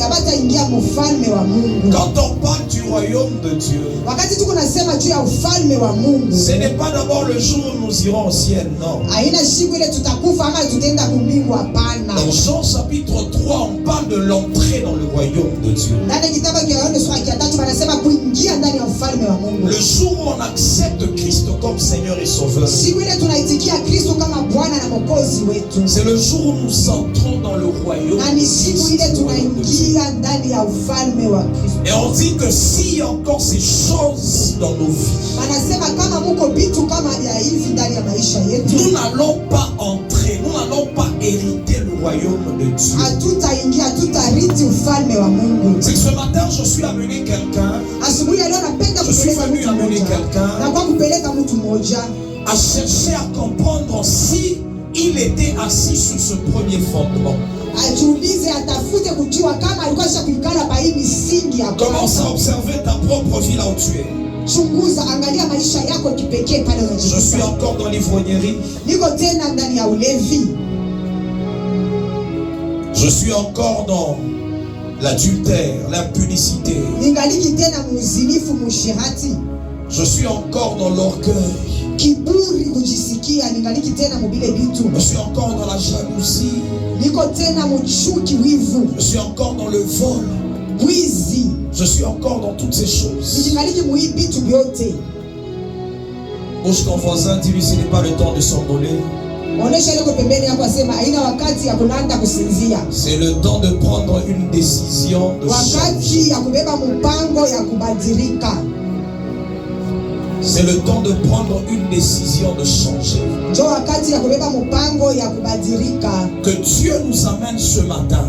abata ingia mufalme wa Mungu. Quand on parle du royaume de Dieu, Wakati tuko nasema juu ya ufalme wa Mungu, ce n'est pas d'abord le jour où nous irons au ciel, non. haina siku ile tutakufa ama tutaenda kumbingu, hapana. Dans Jean chapitre 3, on parle de l'entrée dans le royaume de Dieu. Ndani ya kitabu cha Yohana sura ya 3 wanasema kuingia ndani ya ufalme wa Mungu. Le jour où on accepte Christ comme Seigneur et Sauveur, Siku ile tunaitikia Kristo kama Bwana na Mwokozi wetu. c'est le jour où nous entrons dans le royaume Na de ni siku ile Christ. tunaingia ndani ya ufalme wa Kristo. Et on dit que s'il y a encore ces choses dans nos vies, Wanasema kama muko vitu kama ya hivi ndani ya maisha yetu, nous n'allons pas entrer, nous n'allons pas hériter le royaume de Dieu. hatutaingia, hatutarithi ufalme wa Mungu. C'est que ce matin, je suis amené quelqu'un Asubuhi ya leo napenda Je suis kupeleka venu mtu amener mmoja. quelqu'un Na kwa kupeleka mtu mmoja à chercher à comprendre si il était assis sur ce premier fondement. ajiulize, atafute kujua kama alikuwa shakuikala pa hii misingi ya Commence à observer ta propre vie là où tu es. chunguza, angalia maisha yako kipekee pale Je suis unajikuta. encore dans l'ivrognerie. Niko tena ndani ya ulevi, Je suis encore dans l'adultère, l'impudicité. ningaliki tena muzinifu, mushirati, Je suis encore dans l'orgueil. kiburi, kujisikia, ningaliki tena mubile bitu. Je suis encore dans la jalousie. Niko tena muchuki, wivu, Je suis encore dans le vol. wizi, Je suis encore dans toutes ces choses. ningaliki muhi bitu vyote. Bouge ton voisin, dis-lui ce n'est pas le temps de s'envoler. Onesha ile pembeni yako, asema haina wakati ya kulanda kusinzia, C'est le temps de prendre une décision de changer. wakati ya kubeba mpango ya kubadilika. C'est le temps de prendre une décision de changer. Njo wakati ya kubeba mpango ya kubadilika. Que Dieu nous amène ce matin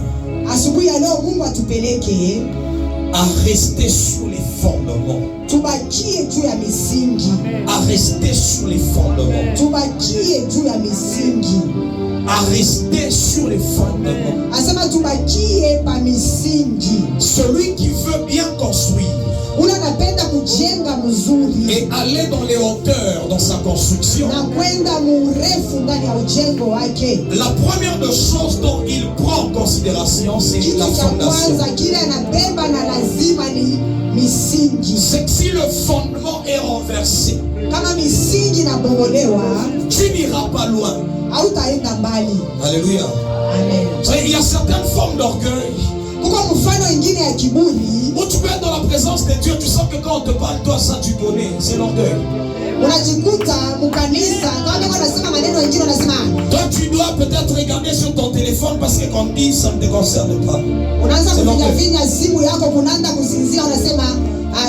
Asubuhi ya leo Mungu atupeleke à rester sur les fondements. tubakie juu ya misingi, À rester sur les fondements. tubakie juu ya misingi. À rester sur les fondements. Asema tubakie pa misingi. Celui qui veut bien construire Ule anapenda kujenga mzuri et aller dans les hauteurs dans sa construction, na kwenda murefu ndani ya ujengo wake, la première des choses dont il prend en considération, c'est kitu la cha fondation. kwanza kile anabeba na lazima ni misingi. C'est que si le fondement est renversé, Kama misingi inabomolewa, tu n'iras pas loin. hautaenda mbali. Alléluia. Amen. Vous savez, il y a certaines formes d'orgueil Kuko mfano ingine ya kiburi, où tu peux être dans la présence de Dieu, tu sens que quand on te parle, toi, ça tu connais, c'est l'orgueil. unajikuta mkanisa kama niko nasema maneno mengine, unasema Toi, tu dois peut-être regarder sur ton téléphone parce que quand on dit, ça ne te concerne pas. unaanza C'est l'orgueil. kuvinya simu yako, kunaanza kusinzia, unasema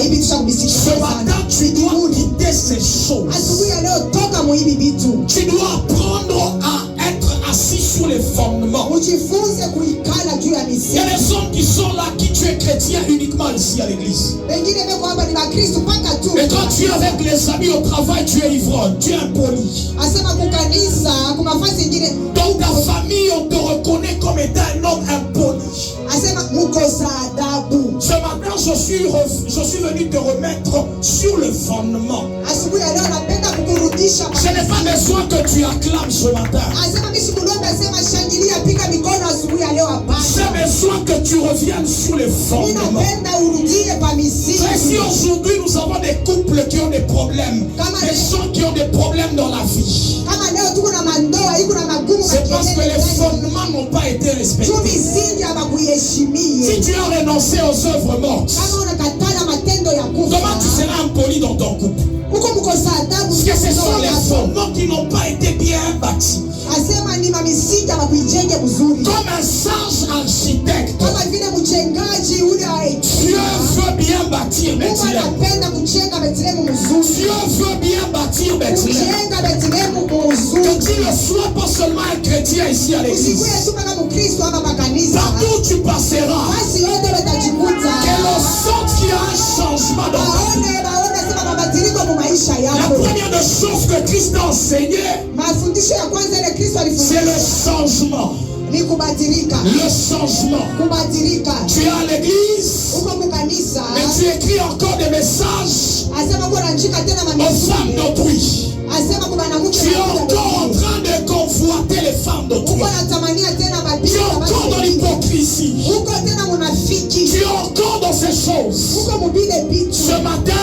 hivi kisha Ce kubisikia matin, sana. tu dois quitter ces choses. Asubuhi ya leo toka muhibi vitu, Tu dois apprendre à être assis sur les fondements. ujifunze kuikala juu ya Il y a misingi. des hommes qui sont là, qui tu es chrétien uniquement ici à l'église. Wengine beko hapa ni Bakristo mpaka tu, Et quand tu es avec les amis au travail, tu es ivrogne, tu es impoli. asema kukanisa kumafasi ingine, Dans ta famille, on te reconnaît comme étant un homme impoli. asema mukosa adabu. Ce matin, je suis venu te remettre sur le fondement. Asubuhi ya leo napenda kukurudisha, Je n'ai pas besoin que tu acclames ce matin. asema mimi sikulomba, asema shangilia, piga mikono asubuhi ya leo, hapana. J'ai besoin que tu reviennes sur les fondements. Ninapenda urudie pa Frère, si misingi. aujourd'hui nous avons des couples qui ont des problèmes, des gens qui ont des problèmes dans la vie, Kama leo tuko na mandoa iko na magumu, c'est parce que les ndani. fondements n'ont pas été Juu respectés. misingi habakuiheshimie. Si tu as renoncé aux œuvres mortes, Kama unakatala matendo ya comment tu kufa, seras impoli dans ton couple? uko mkosa adabu. Parce que ce sont les Sio fondements qui n'ont pas été bien bâtis. asema ni mamisingi habakuijenge mzuri, Comme un sage architecte, kama vile mjengaji ule wa Dieu hekima. veut bien bâtir Mungu Bethléem. anapenda kujenga Betlehemu mzuri, Dieu veut bien bâtir Bethléem. kujenga Betlehemu Que mzuri. tu ne sois pas seulement un chrétien ici à l'église. Usikuwe tu kama Mkristo ama makanisa, Partout où tu passeras, basi yote watajikuta que l'on sente qu'il y a un changement dans ta vie. baone sema mabadiliko mu maisha La yako. première des choses que Christ a enseigné, Mafundisho ya kwanza ile Kristo c'est alifundisha le changement. ni kubadilika. Le changement. Kubadilika. Tu es à l'église, Uko mkanisa, mais tu écris encore des messages asema kwa anjika tena aux femmes mambo. d'autrui. Asema kwa banamuke Tu es encore en train de convoiter les femmes d'autrui. uko natamania tena Tu mabili es encore dans l'hypocrisie. uko tena munafiki. Tu es encore dans ces choses. Uko mubile bitu. Ce matin,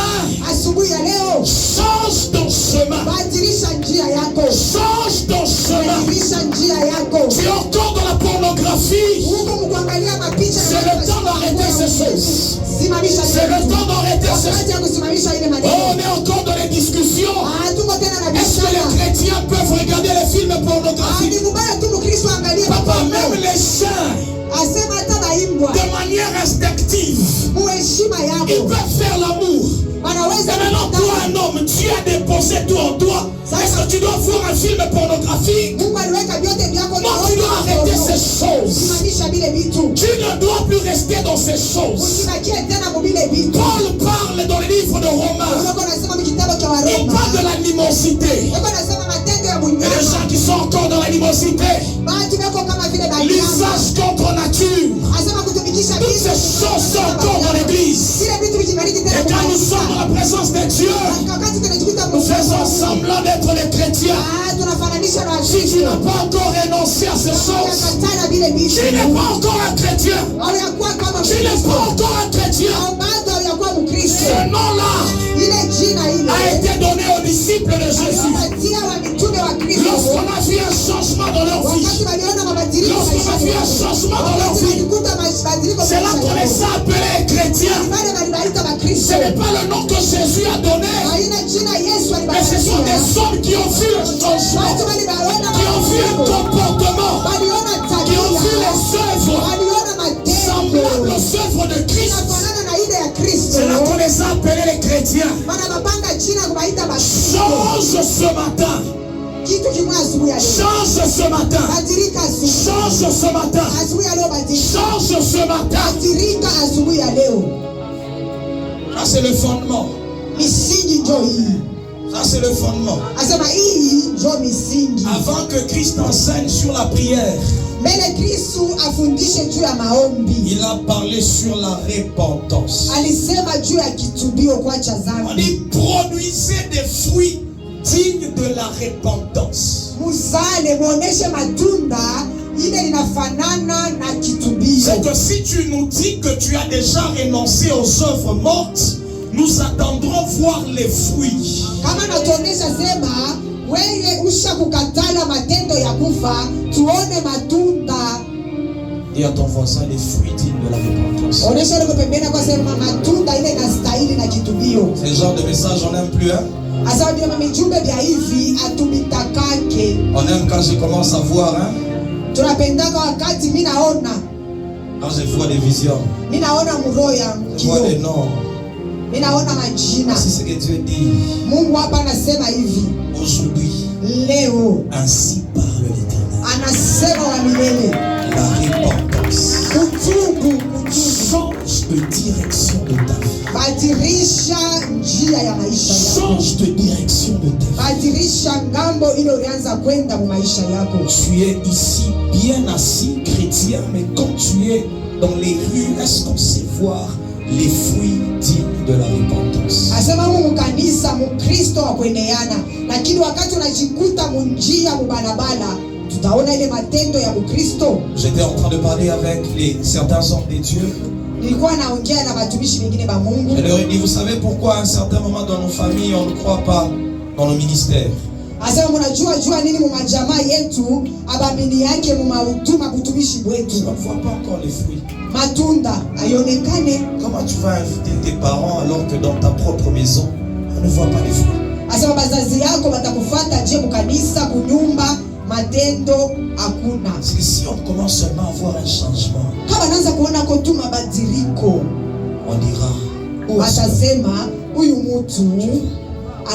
Asubuhi ya leo change ton chemin. badilisha njia yako. Change ton chemin. Badilisha njia yako. Tu es encore dans la pornographie. Uko mkuangalia mapicha. C'est le temps d'arrêter ces choses. Simamisha C'est le temps d'arrêter ces wakati ya kusimamisha ile Oh, maneno. on est encore dans les discussions. Tuko tena na Est-ce que les bishana. chrétiens peuvent regarder les films pornographiques? Ni kubaya tu Mkristo angalie Papa, mambo. même les chiens, Asema hata baimbwa de manière instinctive, muheshima ils yako. peuvent faire l'amour. Wanaweza Et maintenant, toi, un homme, Dieu a déposé tout en toi. Est-ce que tu dois voir un film pornographique? Mungu aliweka vyote vyako na Non, tu dois arrêter ces choses. Simamisha vile vitu. Tu ne dois plus rester dans ces choses. Usibakie tena mubile vitu. Paul parle dans le livre de Romains. Uko nasema mkitabu cha Il Waroma. parle de l'animosité. Uko nasema matendo ya Et les bunyama. gens qui sont encore dans l'animosité, Batu bako kama vile banyama. l'usage qu'on présence de Dieu, wakati tunajikuta nous faisons semblant d'être les chrétiens. tunafananisha na Si tu n'as pas encore renoncé à ces choses, wakatana vile vitu tu n'es pas encore un chrétien. au yakuwa kama Tu n'es pas encore un chrétien. au bado yakuwa Mkristo. Ce nom-là Ile jina ile a été donné aux disciples de Jésus. aliwapatia wa mitume wa Kristo Lorsqu'on a vu un changement dans leur vie, wakati waliona mabadiliko lorsqu'on a vu un changement dans leur wakati vie, walikuta mabadiliko c'est là qu'on les a appelés chrétiens. wale walibaita Ce Wakristo. n'est pas le nom que Jésus a donné, Haina jina Yesu mais ce sont alibatia. des hommes qui ont vu le changement, Watu walibaona qui ont vu un comportement, waliona qui ont vu tabia, les œuvres waliona matendo semblables aux œuvres de Christ. inafanana na ile ya Kristo. C'est là qu'on les a appelés les chrétiens. Maana mapanga jina kubaita Wakristo. Change ce matin. Kitu kimwe asubuhi ya leo. Change ce matin. Badilika asubuhi. Change ce matin. Asubuhi ya leo badilika. Change ce matin. Badilika asubuhi ya leo. Ça c'est le fondement. Misingi ndio hii. Ça c'est le fondement. Asema hii ndio misingi. Avant que Christ enseigne sur la prière, Mbele Kristo afundishe juu ya maombi. il a parlé sur la repentance. Alisema juu ya kitubio kuacha On dhambi. dit produisez des fruits dignes de la repentance. Muzale muoneshe matunda ile linafanana na kitubio. C'est que si tu nous dis que tu as déjà renoncé aux œuvres mortes, nous attendrons voir les fruits. Kama natuonesha sema wewe usha kukatala matendo ya kufa, tuone matunda. Dis à ton voisin les fruits dignes de la repentance. Onesha ile pembeni kwa sema matunda ile inastahili na kitubio. Ce genre de message on n'aime plus, hein? Asa ndio mijumbe vya hivi atumitakake. On aime quand je commence à voir, hein? Tunapendaka wakati mimi naona. Quand je vois des visions, Mimi naona mroho ya je vois des kio. noms. Mimi naona majina. C'est ce que Dieu dit. Mungu hapa anasema hivi. Aujourd'hui, Leo ainsi parle l'Éternel. anasema wa milele. La repentance. Kutubu. Change de direction de ta vie. Badirisha njia ya maisha yako. Change de direction de ta vie. Badirisha ngambo ile ulianza kwenda mu maisha yako. Tu es ici bien assis, chrétien, mais quand tu es dans les rues, est-ce qu'on sait voir les fruits dignes de la repentance? Asema mu kanisa Mkristo wa kueneana, lakini wakati unajikuta munjia mubalabala, tutaona ile matendo ya Mkristo. J'étais en train de parler avec certains hommes de Dieu. Nilikuwa naongea na watumishi wengine ba Mungu. Je leur ai dit, vous savez pourquoi à un certain moment dans nos familles, on ne croit pas dans nos ministères? Asema mnajua nini mu majamaa yetu abamini yake mu mahuduma kutumishi wetu. On ne voit pas encore les fruits. Matunda ayonekane. Comment tu vas inviter tes parents alors que dans ta propre maison, on ne voit pas les fruits? Asema bazazi yako batakufuata je mu kanisa kunyumba matendo hakuna. Parce que si on commence seulement à voir un changement, Kama naanza kuona ko tu mabadiliko, on dira, watasema huyu mtu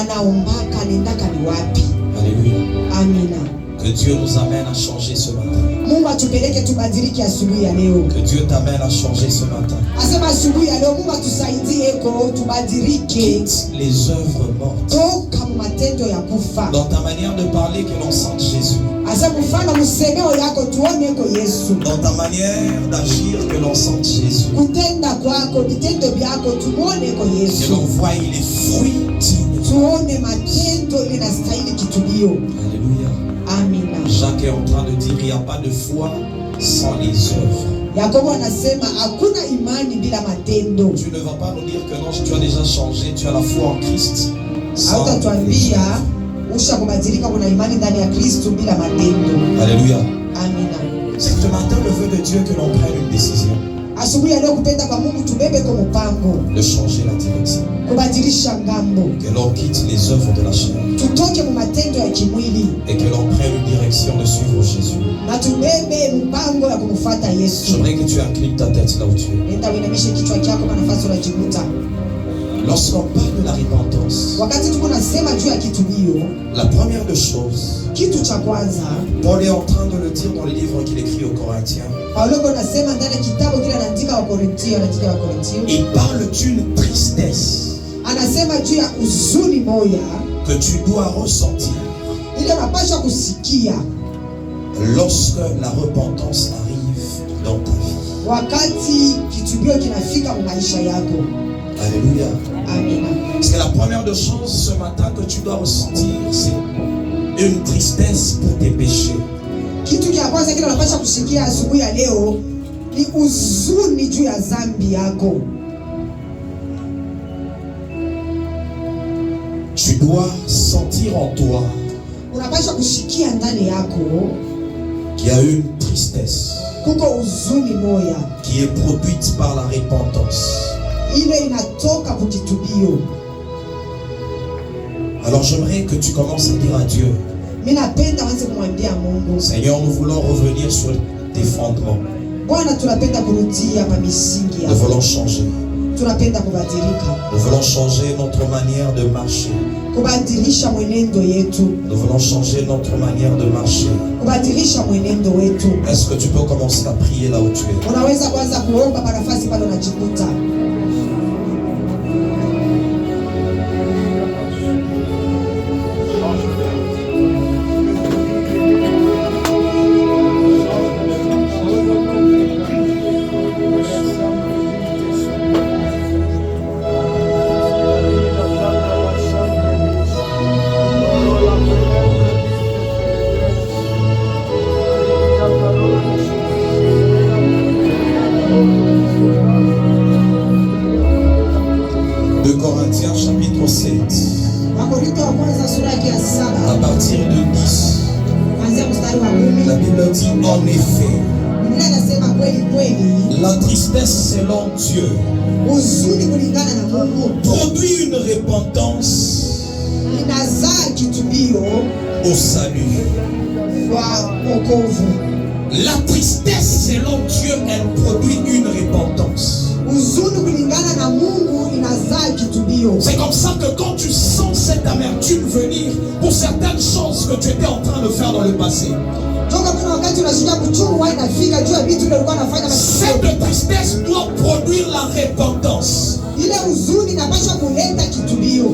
anaombaka nendaka ni wapi? Alléluia. Amina. Que Dieu nous amène à changer ce matin. Mungu atupeleke tubadilike asubuhi ya leo. Que Dieu t'amène à changer ce matin. Asema asubuhi ya leo Mungu atusaidie ko tubadilike. Quitte les œuvres mortes. Toka mu matendo ya kufa. Dans ta manière de parler, que l'on sente Jésus. Asema mfano msemeo yako tuone ko Yesu. Dans ta manière d'agir, que l'on sente Jésus. Kutenda kwako, vitendo vyako tuone ko Que Yesu. l'on voie les fruits dignes. Tuone matendo ile nastahili kitubio. Alléluia. Amina. Jacques est en train de dire, il n'y a pas de foi sans les œuvres. Yakobo anasema hakuna imani bila matendo. Tu ne vas pas nous dire que non, tu as déjà changé, tu as la foi en Christ. Sans les Hautatuambia œuvres. usha kubadilika kuna imani ndani ya Kristo bila matendo. Alléluia. Amina. C'est ce matin le vœu de Dieu que l'on prenne une décision Asubuhi ya leo kupenda kwa Mungu tubebe kwa mpango de changer la direction. kubadilisha ngambo. Que l'on quitte les œuvres de la chair Tutoke mu matendo ya kimwili et que l'on prenne une direction de suivre Jésus. na tubebe mpango ya kumfuata Yesu. J'aimerais que tu inclines ta tête là où tu es. Nenda uinamishe kichwa chako kwa nafasi unajikuta. Lorsqu'on parle de la repentance, Wakati tuko nasema juu ya kitubio, la première des choses, kitu cha kwanza Paul est en train de le dire dans le livre qu'il écrit aux Corinthiens. Paulo anasema ndani ya kitabu kile anaandika wa Korintio, Il parle d'une tristesse anasema juu ya huzuni moja que tu dois ressentir ile unapaswa kusikia lorsque la repentance arrive dans ta vie. wakati kitubio kinafika mu maisha yako. Alléluia. Amina. Parce que la première des choses ce matin que tu dois ressentir, c'est une tristesse pour tes péchés. Kitu cha kwanza kile unapaswa kusikia asubuhi ya leo ni huzuni juu ya dhambi yako. Tu dois sentir en toi Unapaswa kusikia ndani yako qu'il y a une tristesse kuko huzuni moya qui est produite par la repentance. ile inatoka kukitubio. Alors j'aimerais que tu commences à dire à Dieu, Mimi napenda wanze kumwambia Mungu, Seigneur, nous voulons revenir sur tes fondements. Bwana, tunapenda kurudia pa misingi Nous yako. voulons changer. Tunapenda kubadilika, Nous voulons changer notre manière de marcher. kubadilisha mwenendo yetu, Nous voulons changer notre manière de marcher. kubadilisha mwenendo wetu. Est-ce que tu peux commencer à prier là où tu es? Unaweza kwanza kuomba pa nafasi pale unajikuta. Corinthiens chapitre 7, Wakorintho wa kwanza sura yake ya à 7 partir de 10, kuanzia mstari wa la 10. Bible dit en effet, Biblia inasema kweli kweli, la tristesse selon Dieu huzuni kulingana na Mungu produit une repentance inazaa kitubio au salut. kwa wokovu. La tristesse selon Dieu, elle produit une repentance. Huzuni kulingana na Mungu inazaa kitubio. C'est comme ça que quand tu sens cette amertume venir pour certaines choses que tu étais en train de faire dans le passé, Toka kuna wakati unashuhudia kuchungu wai nafika juu ya vitu ile ulikuwa unafanya cette tristesse doit produire la repentance. ile huzuni inapaswa kuleta kitubio.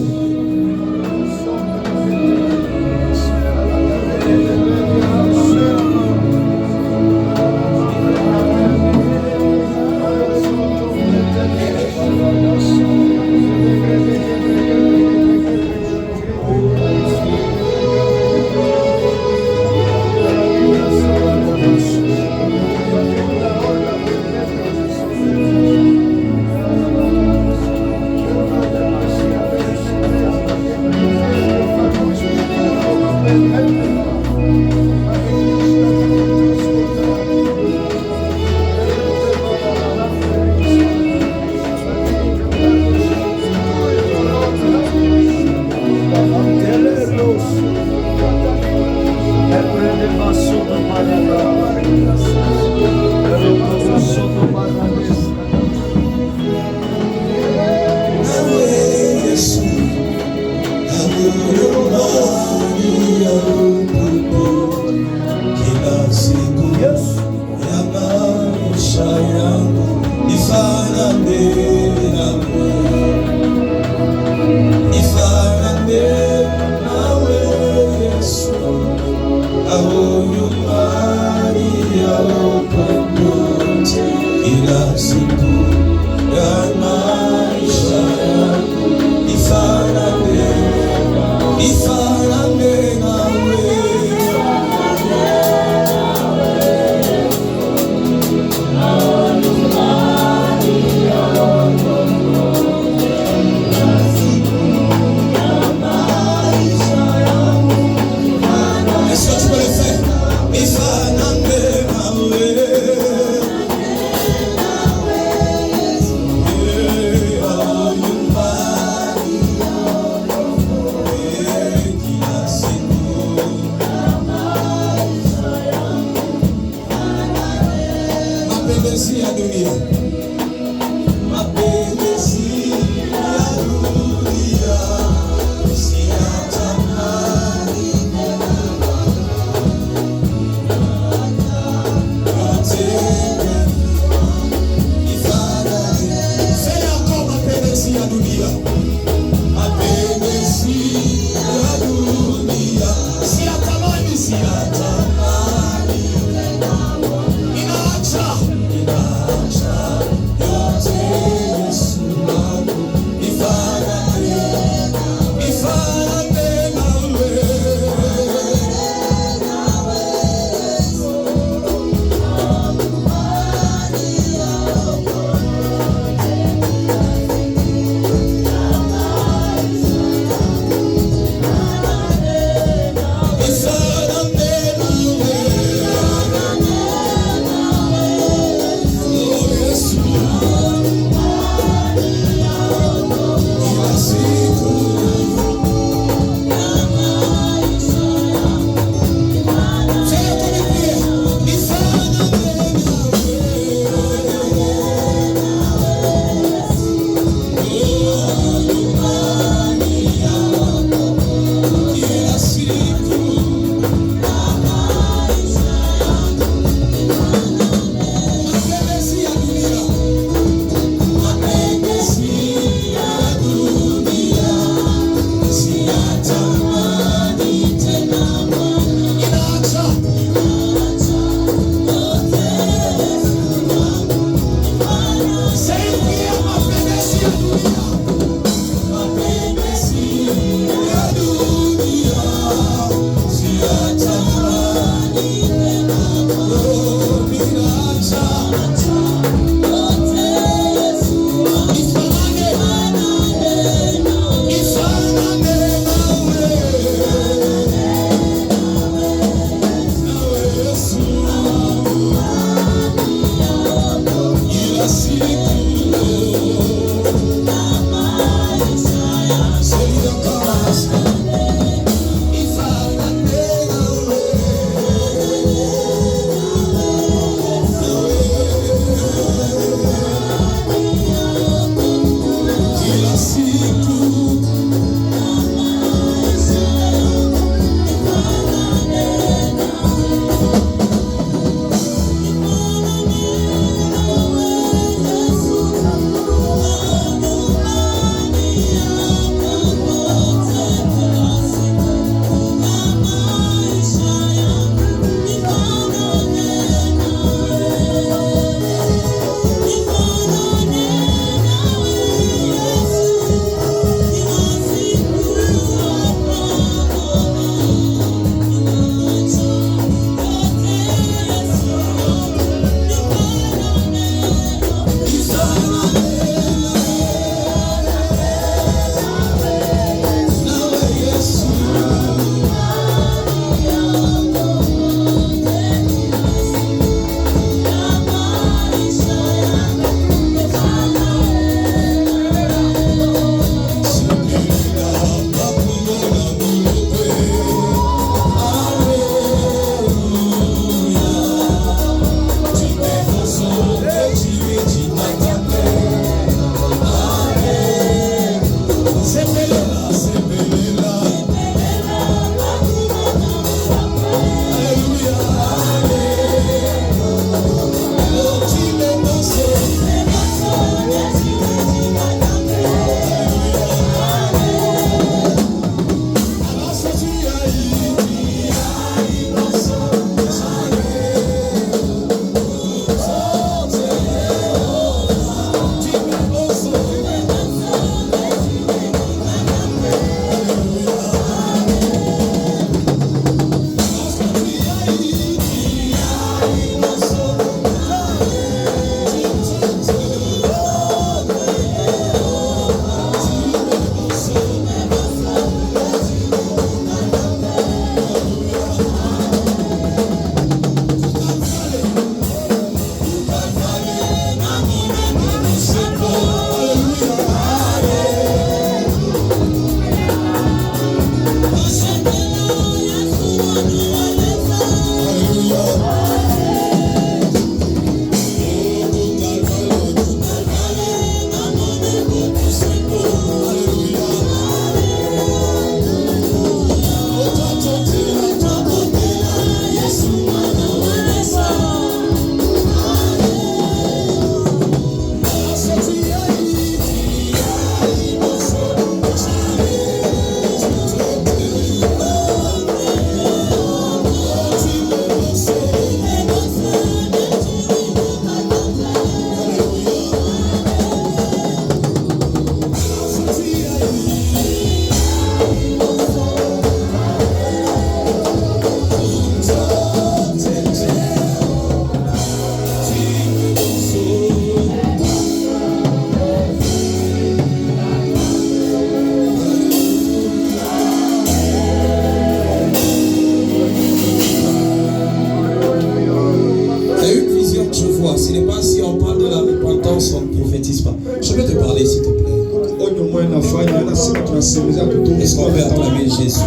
Est-ce qu'on peut acclamer Jésus?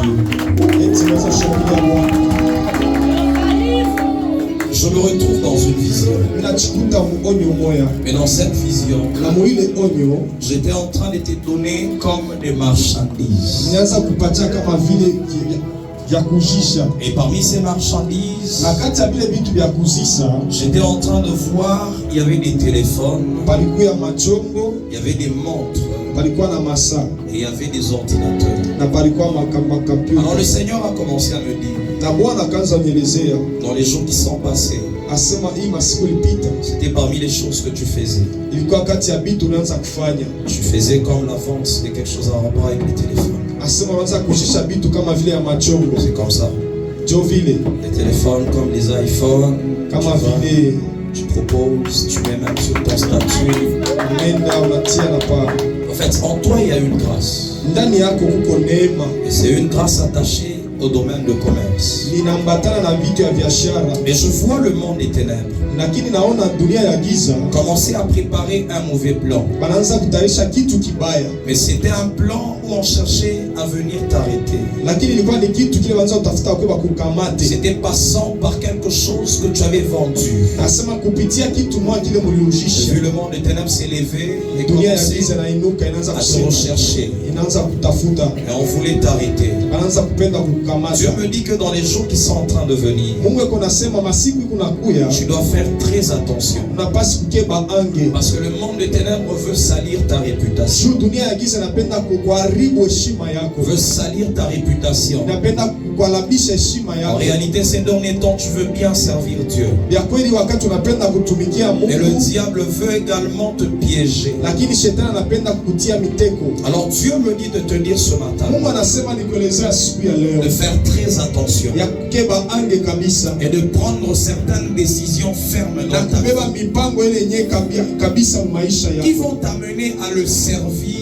Je me retrouve dans une vision. Mais dans cette vision, j'étais en train de te donner comme des marchandises. Et parmi ces marchandises, j'étais en train de voir, il y avait des téléphones, il y avait des montres, et il y avait des ordinateurs. Alors le Seigneur a commencé à me dire, dans les jours qui sont passés, c'était parmi les choses que tu faisais. Tu faisais comme la vente de quelque chose en rapport avec les téléphones. C'est comme ça. Les téléphones comme les iPhones, tu proposes, tu mets même sur ton statut. En fait, en toi il y a une grâce. Et c'est une grâce attachée au domaine de commerce. Linaambatana na vitu ya biashara. Mais je vois le monde des ténèbres Lakini naona dunia ya giza commencer à préparer un mauvais plan. banaanza kutayarisha kitu kibaya. Mais c'était un plan où on cherchait à venir t'arrêter. Lakini ilikuwa ni kitu kile wanaanza kutafuta kwa kukamate. C'était passant par quelque chose que tu avais vendu. Nasema kupitia kitu moja kile J'ai mliujisha. vu le monde des ténèbres s'élever et Dunia ya commencer giza inainuka inaanza à te kusema. rechercher. Inaanza kutafuta. Et on voulait t'arrêter. Banaanza kupenda kukamata. Dieu me dit que dans les jours qui sont en train de venir, Mungu eko nasema masiku kunakuya. tu dois faire très attention. Unapasi kukeba ange. Parce que le monde des ténèbres veut salir ta réputation. Juu dunia ya giza inapenda kuharibu heshima yako. Veut salir ta réputation. Inapenda kuhalabisha heshima En yako. réalité, ces derniers temps, tu veux bien servir Dieu. Ya kweli wakati unapenda kutumikia Mais le Mungu, diable veut également te piéger. lakini shetani anapenda kukutia mitego. Alors Dieu me dit de te dire ce matin Mungu anasema nikuelezea siku ya de leo faire très attention ya kukeba ange kabisa et de prendre certaines décisions fermes na dans ta vie kubeba mipango ile yenye kabisa maisha qui yako, vont t'amener à le servir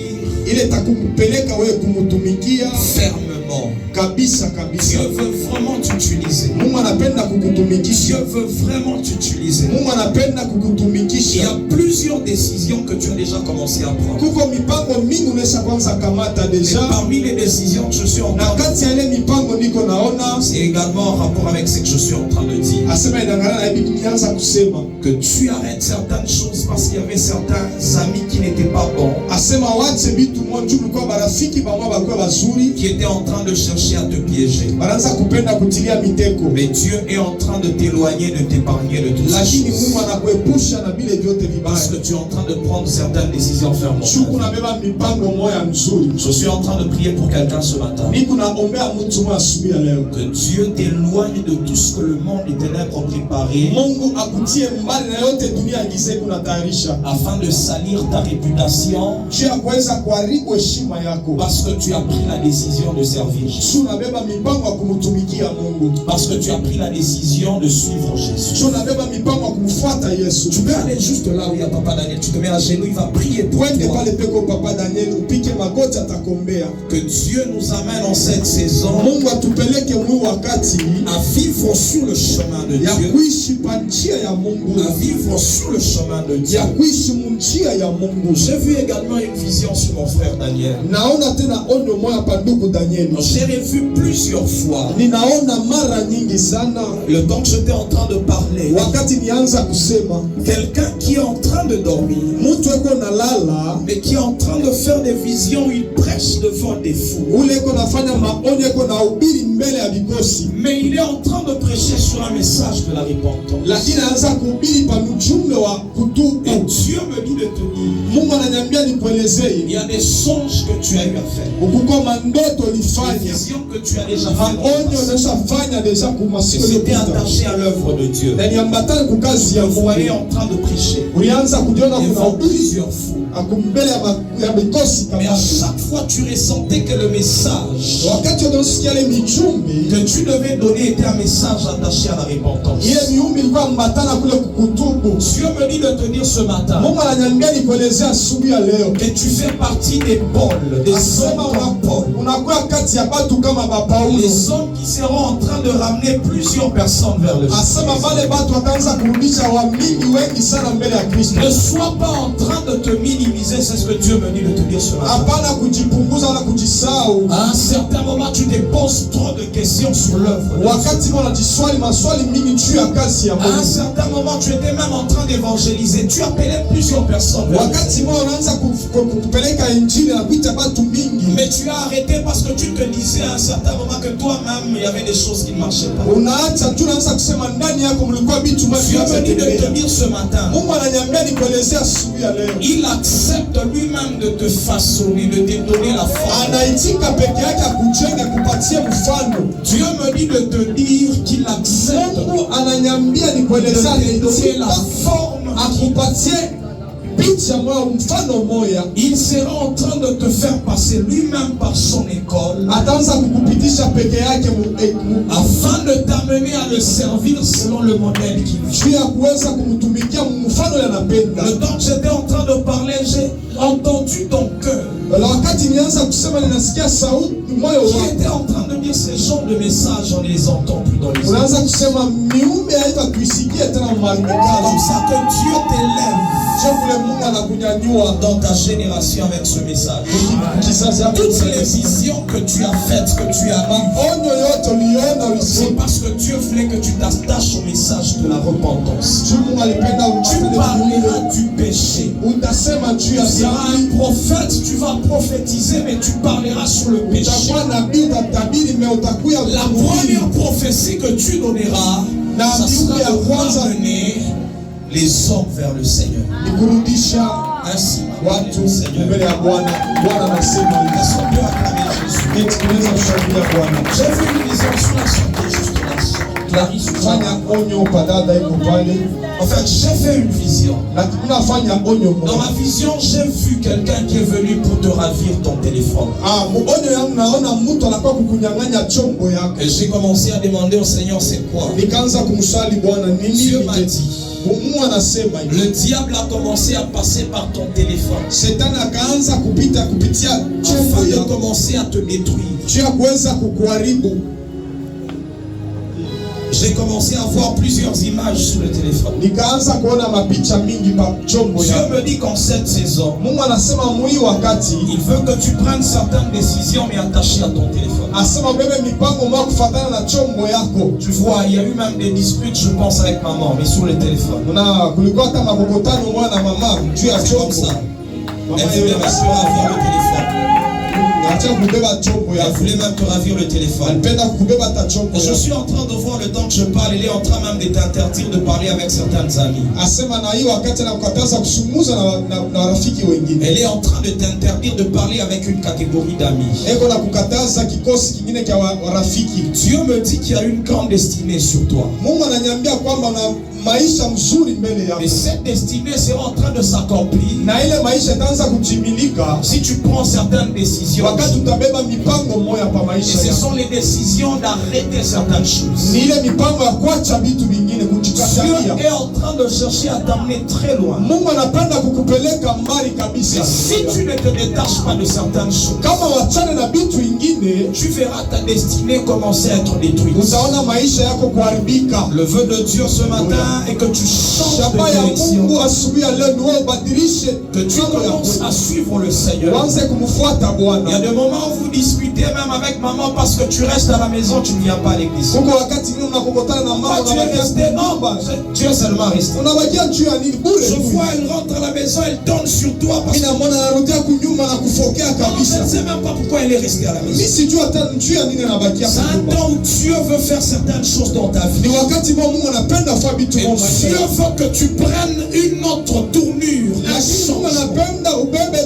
ile takupeleka wewe kumutumikia fermement. kabisa Dieu kabisa. veut vraiment t'utiliser. Mungu anapenda Dieu kukutumikisha. veut vraiment t'utiliser. Mungu anapenda Il y kukutumikisha. a plusieurs décisions que tu as déjà commencé à prendre. Kuko mipango mingi unaweza kwanza kamata Et deja, parmi les décisions que je suis en na train de kati ya ile mipango niko naona c'est également en rapport avec ce que je suis en train de dire. asema inangana na hivi nianza kusema Que tu arrêtes certaines choses parce qu'il y avait certains amis qui n'étaient pas bons, asema wache vitu moja juu kwa barafiki bamwa bakwa bazuri qui étaient en train de chercher à te piéger. banaanza kupenda kutilia mitego, Mais Dieu est en train de t'éloigner, de t'épargner de toutes ces lakini choses. Mungu anakuepusha na vile vyote Parce que vibaya. tu es en train de prendre certaines décisions fermement. Shuku nabeba mipango moya mzuri. Je suis en train de prier pour quelqu'un ce matin. Niko naombea mtu mmoja asubuhi ya leo. Que Dieu t'éloigne de tout ce que le monde des ténèbres ont préparé Mungu akutie mbali na yote dunia ya giza kunatayarisha. afin de salir ta réputation Juu ya kuweza kuharibu heshima yako. parce que tu as pris la décision de servir Jésus. Shu nabeba mipango ya kumtumikia Mungu. Parce que tu as pris la décision de suivre Jésus. Shu nabeba mipango ya kumfuata Yesu. Tu peux aller juste là où il y a Papa Daniel. Tu te mets à genoux, il va prier pour Twende toi. pale peko Papa Daniel upike magoti atakombea. Que Dieu nous amène en cette saison Mungu atupeleke huu wakati à vivre sur le chemin de ya Dieu. kuishi pa njia ya Mungu. À vivre sur le chemin de Dieu. Ya kuishi njia ya Mungu. J'ai vu également une vision sur mon frère Daniel. Naona tena onyo moya pa ndugu Danieli. J'ai revu plusieurs fois. Ninaona mara nyingi sana Le temps que j'étais en train de parler, wakati nianza kusema quelqu'un qui est en train de dormir, mtu eko nalala mais qui est en train de faire des visions où il prêche devant des fous. ule eko nafanya maonyo eko na ubiri mbele ya vikosi, Mais il est en train de prêcher sur un message de la repentance. lakini anaanza kuhubiri pa mjumbe wa kutubu. Et Dieu me dit de te dire, Mungu ananiambia nikuelezee il y a des songes que tu as eu à faire, ukukoma ndoto des ulifanya, visions que tu as déjà fait, maonyo unashafanya deja et kumasiku c'était iliyopita, attaché à l'œuvre de Dieu. na niambatane kukazi ya Vous voyez Mungu. en train de prêcher Ulianza kujiona kuna devant ubiri plusieurs fous. akumbele ya vikosi Mais à kama chaque fois tu ressentais que le message wakati unasikia ile mijumbi que tu devais donner était un message attaché à la repentance. ile miumbi ilikuwa ambatana kule kukutubu. Dieu me dit de te dire ce matin Mungu ananiambia nikuelezea asubuhi ya leo, que tu fais partie des Paul, des asema hommes comme Paul, unakuwa kati ya batu kama Paulo. les hommes qui seront en train de ramener plusieurs personnes vers le Asema Christ. wale batu wataanza kurudisha wamingi wengi sana mbele ya Kristo. Ne sois pas en train de te minimiser, c'est ce que Dieu me dit de te dire ce matin. Hapana kujipunguza wala kujisahau. À un certain moment, tu te poses trop de questions sur l'œuvre de Dieu. Wakati unajiswali maswali mingi juu ya kazi ya À un Mungu. certain moment, tu étais même en train d'évangéliser. Tu appelais plusieurs personnes vers le Wakati Seigneur. mmoja unaanza kupeleka injili na kuita batu mingi. Mais tu as arrêté parce que tu te disais à un certain moment que toi-même, il y avait des choses qui ne marchaient pas. Unaacha tu unaanza kusema ndani yako mlikuwa vitu Dieu me dit de te mavyo. dire ce matin, Mungu ananiambia nikuelezea asubuhi ya leo. il accepte lui-même de te façonner, de te donner la forme. Anaitika peke yake akujenga kupatie mfano. Dieu me dit de te dire qu'il accepte Mungu ananiambia nikuelezea de te donner la anaitika forme. akupatie picha moya mfano moya. Il sera en train de te faire passer lui-même par son école Ataanza kukupitisha peke yake afin de t'amener à le servir selon le modèle qu'il veut. juu ya kuweza kumtumikia mfano yanapenda. Le temps que j'étais en train de parler, j'ai entendu ton cœur. Na wakati nianza kusema ninasikia sauti moyo Qui wangu. était en train de dire ces genres de messages, on ne les entend plus dans les Unaanza églises. kusema miumbe haitakuisikia tena C'est malimekano. comme ça que Dieu t'élève Sio kule Mungu anakunyanyua dans ta génération avec ce message. kizazi yako. Toutes les visions que tu as faites, que tu as eues, Onyo yote uliona c'est ulisikia. parce que Dieu voulait que tu t'attaches au message de la repentance. Mungu alipenda Tu uchukue parleras du péché. utasema juu ya Tu seras dhambi. un prophète, tu vas prophétiser, mais tu parleras sur le péché. Utakuwa nabii utatabiri, mais utakuya La première prophétie que tu donneras, ça sera de ramener les hommes vers le Seigneur. ni kurudisha Ainsi, watu le Seigneur. mbele ya Bwana. Bwana anasema hivi. Est-ce qu'on peut acclamer Jésus? Eti tunaweza kushangilia Bwana. J'ai vu une vision sur la santé, juste là. Clarisse, Fanya onyo padada iko pale. en fait, j'ai fait une vision. Na tunafanya onyo Dans moja. ma vision, j'ai vu quelqu'un qui est venu pour te ravir ton téléphone. Onyo yangu naona mtu anakuwa kukunyang'anya chombo yako. Et j'ai commencé à demander au Seigneur, c'est quoi? Nikaanza kumswali Bwana nini Dieu m'a nini. dit, Mungu anasema hivi. le diable a commencé à passer par ton téléphone Shetani akaanza kupitia chombo afin de yako. commencer à te détruire. Juu ya kuweza kukuharibu. J'ai commencé à voir plusieurs images sur le téléphone. Nikaanza kuona mapicha mingi pa chombo Dieu yako. me dit qu'en cette saison, Mungu anasema mui wakati il veut que tu prennes certaines décisions mais attachées à ton téléphone. asema ubebe mipango mwa kufatana na chombo yako. Tu vois, il y a eu même des disputes, je pense, avec maman, mais sur le téléphone. Na kulikuwa hata makokotano mwa na mama juu ya C'est comme chombo. ça. Mama Elle voulait yeye même te ravir le téléphone. acha kubeba chombo Elle yako. voulait même te ravir le téléphone. Alipenda kubeba ta chombo Je yako. suis en train de voir le temps que je parle, il est en train même de t'interdire de parler avec certaines amies. Asema na hiyo wakati anakukataza kusumuza na rafiki wengine. Elle est en train de t'interdire de parler avec une catégorie d'amis. Eko na kukataza kikosi kingine cha rafiki. Dieu me dit qu'il y a une grande destinée sur toi. Mungu ananiambia kwamba una maisha mzuri mbele yako. Et cette destinée sera en train de s'accomplir Na ile maisha itaanza kutimilika si tu prends certaines décisions. wakati utabeba mipango moya pa Et maisha ce yako. sont les décisions d'arrêter certaines choses. Ni ile mipango ya kuacha vitu vingine Dieu kujikatalia. est en train de chercher à t'amener très loin. Mungu anapenda kukupeleka mbali Mais kabisa. si tu ne te détaches pas de certaines choses, Kama wachane na vitu vingine, tu verras ta destinée commencer à être détruite. utaona maisha yako kuharibika. Le vœu de Dieu ce matin est que tu changes Shaba de ya direction, Mungu asubuhi ya leo ni wewe ubadilishe que tu mambo ya commences kweli. à suivre le Seigneur. Uanze kumfuata Il y a Bwana. des moments où vous disputez même avec maman parce que tu restes à la maison, tu ne viens pas à l'église. Kuko wakati mwingine mnakokotana na mama Pourquoi tu es resté? Non, Dieu est seulement resté. unabakia juu ya nini bure Je tu. vois, elle rentre à la maison, elle donne sur toi parce Mimi que naona anarudia kunyuma na kufokea je ne kabisa. sais même pas pourquoi elle est restée à la Mimi maison. sijui hata juu ya nini anabakia C'est un kunyuma. temps où Dieu veut faire certaines choses dans ta vie. Ni wakati mwa Mungu anapenda fa vitu Et mwa maisha Dieu yako. veut que tu prennes une autre tournure, un Lakini Mungu changement. anapenda ubebe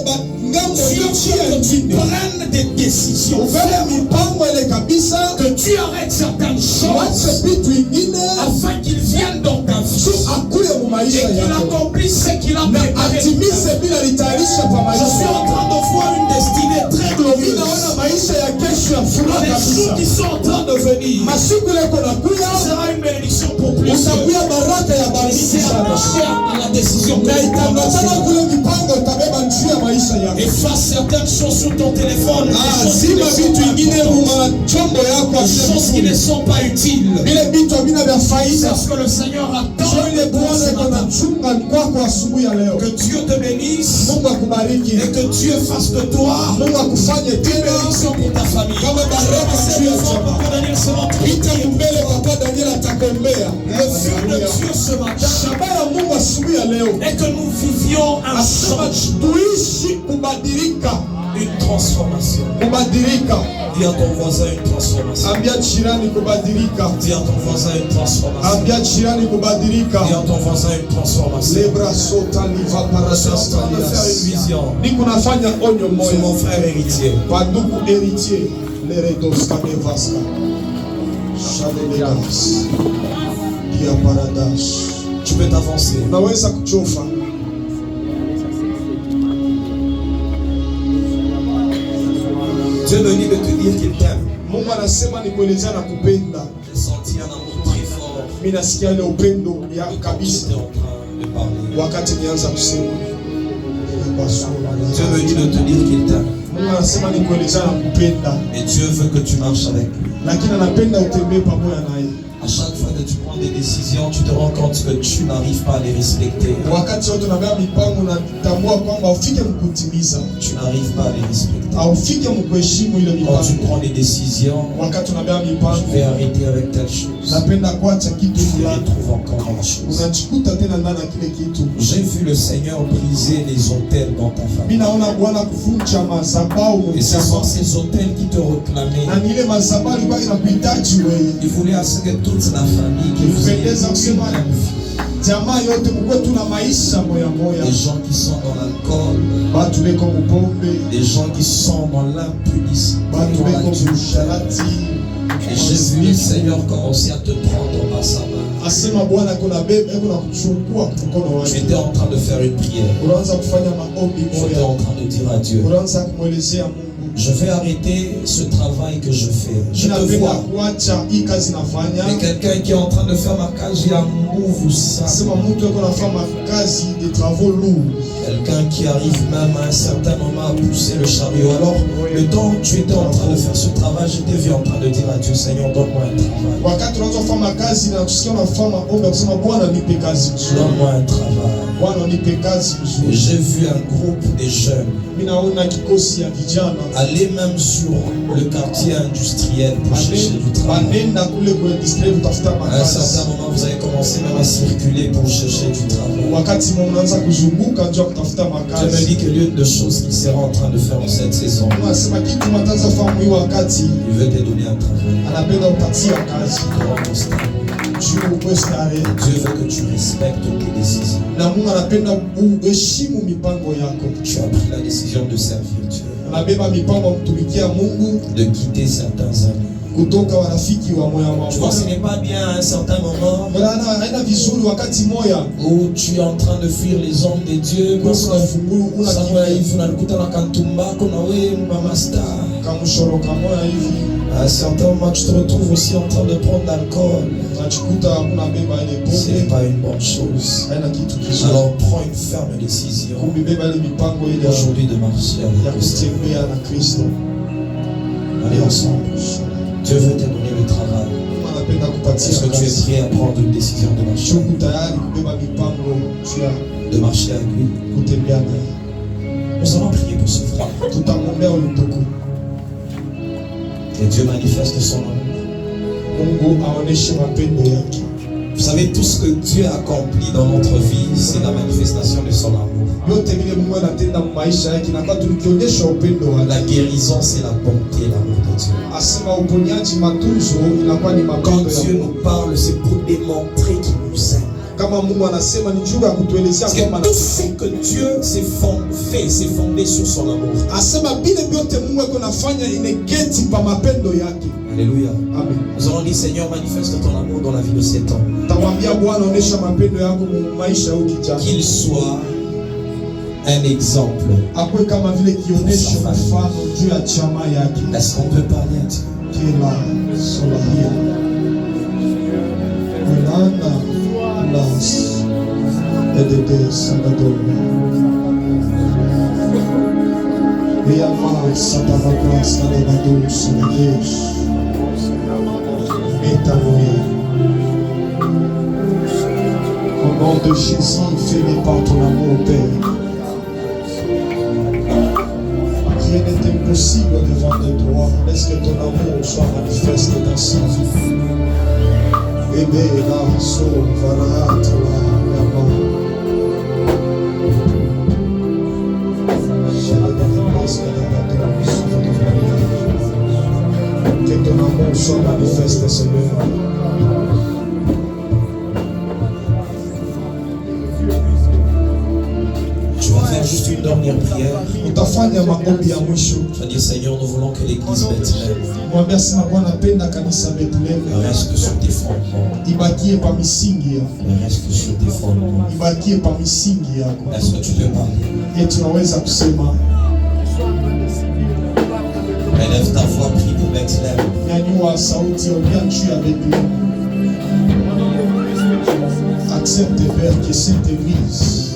ngambo Dieu nchi ya veut que tu ingine. prennes des décisions. Ubebe mipango ile kabisa. Que tu arrêtes certaines choses Wache vitu ingine. afin qu'il vienne dans ta vie. Tu akuye mu Et maisha qu'il yako. accomplisse ce qu'il a Na préparé. atimize bila litayarisha pa Je suis maisha. en train de voir une destinée très glorieuse. Ninaona maisha ya kesho ya furaha Les jours kabisa. qui sont en train de venir, Masiku leko ce nakuya, sera une bénédiction pour plusieurs. utakuya baraka ya Et bariki c'est sana. attaché à la décision que Na tu prends itangatana maintenant. kule mipango itabeba njia ya maisha yako. Efface certaines choses sur ton téléphone, des choses qui ne Zima sont vitu pas ingine mu importantes, machombo yako des choses qui ne vile sont pas utiles. vitu havina vya C'est faida. ce que le Seigneur attend Sio ile de toi Bwana ce iko matin. nachunga kwako asubuhi ya leo. Que Dieu te bénisse Mungu akubariki. et que Dieu fasse de toi Mungu akufanye une tena bénédiction pour ta famille. kama baraka C'est juu ya le fort jamaa. pour Daniel se montre. Pita mbele, papa Daniel atakombea. Le feu de Dieu ce matin Shaba ya Mungu asubuhi ya leo. est que nous vivions un Asema changement, tuishi kubadilika. une transformation. Kubadilika. Dis à ton voisin une transformation. Ambia jirani kubadilika. Dis à ton voisin une transformation. Ambia jirani kubadilika. Dis à ton voisin une transformation. Lebra sota liva Je suis en train de faire une parastas. vision. Niko nafanya onyo C'est mon moya frère héritier. kwa ndugu héritier Leredos Kamevaska. Shaleberas. Dia Paradash. Tu peux t'avancer. Unaweza kuchofa. Dieu me dit de te dire qu'il t'aime. Mungu anasema nikuelezea na kupenda. J'ai senti un amour très fort. Mimi nasikia ile upendo ya kabisa J'étais en train de parler. wakati nianza kusema. Dieu me dit de te dire qu'il t'aime. Mungu anasema nikueleza na kupenda. Et Dieu veut que tu marches avec lui. Lakini anapenda utembee pamoja naye. À chaque fois que tu prends des décisions, tu te rends compte que tu n'arrives pas à les respecter. Wakati wote unabeba mipango unatambua kwamba ufike mkutimiza. Tu n'arrives pas à les respecter. Au ufike mkuheshimu ile Quand tu mipango. prends des décisions, Wakati unabeba mipango. je vais arrêter avec telle chose. Napenda kuacha kitu Tu te fulani. retrouves encore dans la chose. Unajikuta tena ndani ya kile kitu. J'ai vu le Seigneur briser les autels dans ta Mimi famille. naona Bwana kuvunja madhabahu Et ce sont mchama. ces autels qui te réclamaient. Na ni ile madhabahu ilikuwa inakuhitaji wewe. Il voulait à ce que toute la famille, que vous ayez une même vie. Jamaa yote mkuwe tuna maisha moya moya. Des gens qui sont dans l'alcool, Batu beko mupombe. des gens qui sont dans l'impudicité, Batu dans la beko dureté. musharati. Et j'ai vu le Seigneur commencer à te prendre par sa main. Asema Bwana kuna bebe kuna kuchukua mkono Tu wake. étais en train de faire une prière. Unaanza kufanya maombi Tu étais moya. en train de dire à Dieu, Unaanza kumwelezea Mungu. je vais arrêter ce travail que je fais. Je te Ninapenda vois. kuacha hii kazi nafanya. Mais quelqu'un qui est en train de faire ma cage, il y a un move ça. Asema mtu yuko anafanya kazi de travaux lourds. Quelqu'un qui arrive même à un certain moment à pousser le chariot. Alors, le temps où tu étais en train de faire ce travail, je t'ai vu en train de dire à Dieu, Seigneur, donne-moi un travail. Wakati unaanza kufanya kazi na kusikia unafanya maombi kusema Bwana nipe kazi nzuri. Donne-moi un travail. Bwana nipe kazi Et nzuri. j'ai vu un groupe de jeunes Mimi naona kikosi ya vijana aller même sur le quartier industriel pour chercher du travail. banenda kule kwa industrie kutafuta À un makazi. certain moment, vous avez commencé même à circuler pour chercher du travail. Wakati mnaanza kuzunguka njoo kutafuta Je me makazi. dis que l'une des choses qu'il sera en train de faire en cette saison, Unasema kitu mtaanza kufanya hii wakati il veut te donner un travail. anapenda upatie kazi. Te rendre stable. Juu uwe stare. Dieu veut que tu respectes tes décisions. Na Mungu anapenda uheshimu mipango yako. Tu as pris la décision de servir Dieu, Anabeba mipango mtumikia Mungu de quitter certains amis. kutoka warafiki wa moya wa Tu vois, ce n'est pas bien à un certain moment Bwana haina vizuri wakati moya où tu es en train de fuir les hommes de Dieu parce que Samuel hivi unalikuta na kantumbako na wewe mama star. kamshoro kamoya hivi À un certain moment, tu te retrouves aussi en train de prendre l'alcool. unachikuta hakuna beba ile Ce n'est pombe pas une bonne chose. haina kitu kizuri. Alors prends une ferme décision Kubeba ile mipango ile aujourd'hui de marcher ya avec le Seigneur. kutembea na Kristo. Allez ensemble. Dieu veut te donner le travail. Mungu anapenda kupatia Est-ce que tu es kazi. prêt à prendre une décision de marcher, Shuku tayari kubeba mipango ya de marcher avec lui? kutembea naye. Nous allons prier pour ce frère. Tutamwombea huyu ndugu. Que Dieu manifeste son amour. Mungu aoneshe mapendo yake. Vous savez, tout ce que Dieu a accompli dans notre vie, c'est la manifestation de son amour. Yote vile Mungu anatenda maisha yake na kwa tukionyesha upendo wake. La guérison, c'est la bonté, l'amour de Dieu. Asema uponyaji matunzo inakuwa ni Quand mapendo ya Dieu Mungu. nous parle, c'est pour démontrer qu'il nous aime. Kama Mungu anasema ni juu ya kutuelezea Parce kwamba que tout ce que Dieu s'est fondé sur son amour. asema vile vyote Mungu yuko anafanya inegeti pa mapendo yake. Alléluia. Amen. Nous allons dire, Seigneur, manifeste ton amour dans la vie de cet homme. Tamwambia Bwana onesha mapendo yako mu maisha yako kijana. Qu'il soit un exemple. Akwe kama vile kionyesho mfano juu ya chama yake. Est-ce qu'on peut parler à Dieu? Kila solahia. Ulana las edede sanadona. Yama sabarabra sanadadu sanadesh. Métanoïa. Au nom de Jésus, fais-les par ton amour, Père. Rien n'est impossible devant tes droits. Laisse que ton amour soit manifeste dans sa vie. Bébé, là, so, varat, là, yama. Que ton amour soit manifeste, Seigneur. Tu vas faire juste une dernière prière. Utafanya maombi ya mwisho. Tu vas dire, Seigneur, nous voulons que l'église Bethléem Mwambia sema Bwana napenda kanisa Bethlehem reste sur tes fondements. ibakie pa misingi yako. Reste sur tes fondements. Ibakie pa misingi yako. Est-ce que tu peux parler? Et tunaweza kusema Élève ta voix, prie pour Bethléem. nyanyua sauti ongea juu ya Bethlehem. Accepte Père que cette église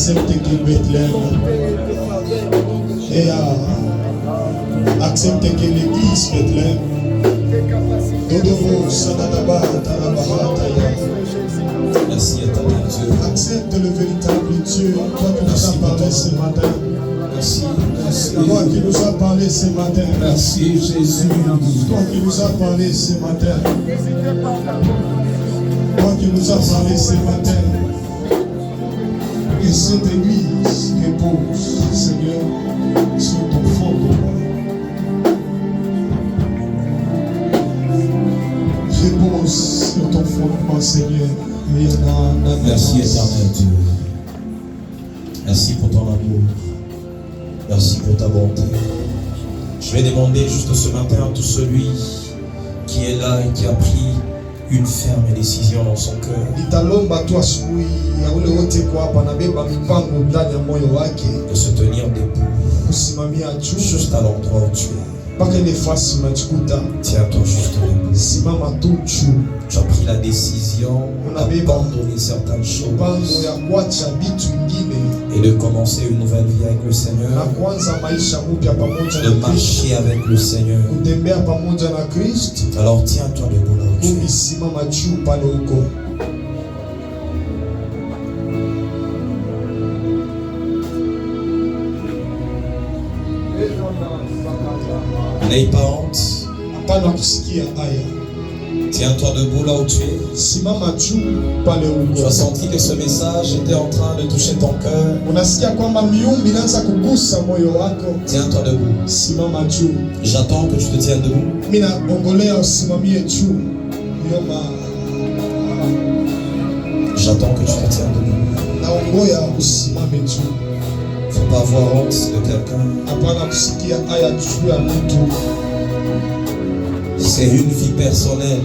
accepte que Bethléem et accepte que l'église Bethléem Dodovo Sanadaba Tarabahata. Merci éternel Dieu. Accepte le véritable Dieu, toi qui nous as parlé ce matin. Merci, merci. Toi qui nous as parlé ce matin. Merci Jésus. Toi qui nous as parlé ce matin. Toi qui nous as parlé ce matin. Et cette église repose, Seigneur, sur ton fondement. Repose sur ton fondement, Seigneur. Merci éternel Dieu. Merci pour ton amour. Merci pour ta bonté. Je vais demander juste ce matin à tout celui qui est là et qui a pris une ferme décision dans son cœur de se tenir debout juste à l'endroit où tu es. Tiens-toi juste debout. Tu as pris la décision d'abandonner certaines choses et de commencer une nouvelle vie avec le Seigneur, de marcher avec le Seigneur. Alors tiens-toi debout là où tu es. N'aie pas honte. Tiens-toi debout là où tu es. Tu as senti que ce message était en train de toucher ton cœur. Tiens-toi debout. J'attends que tu te tiennes debout. J'attends que tu te tiennes debout. Faut pas avoir honte de quelqu'un. C'est une vie personnelle.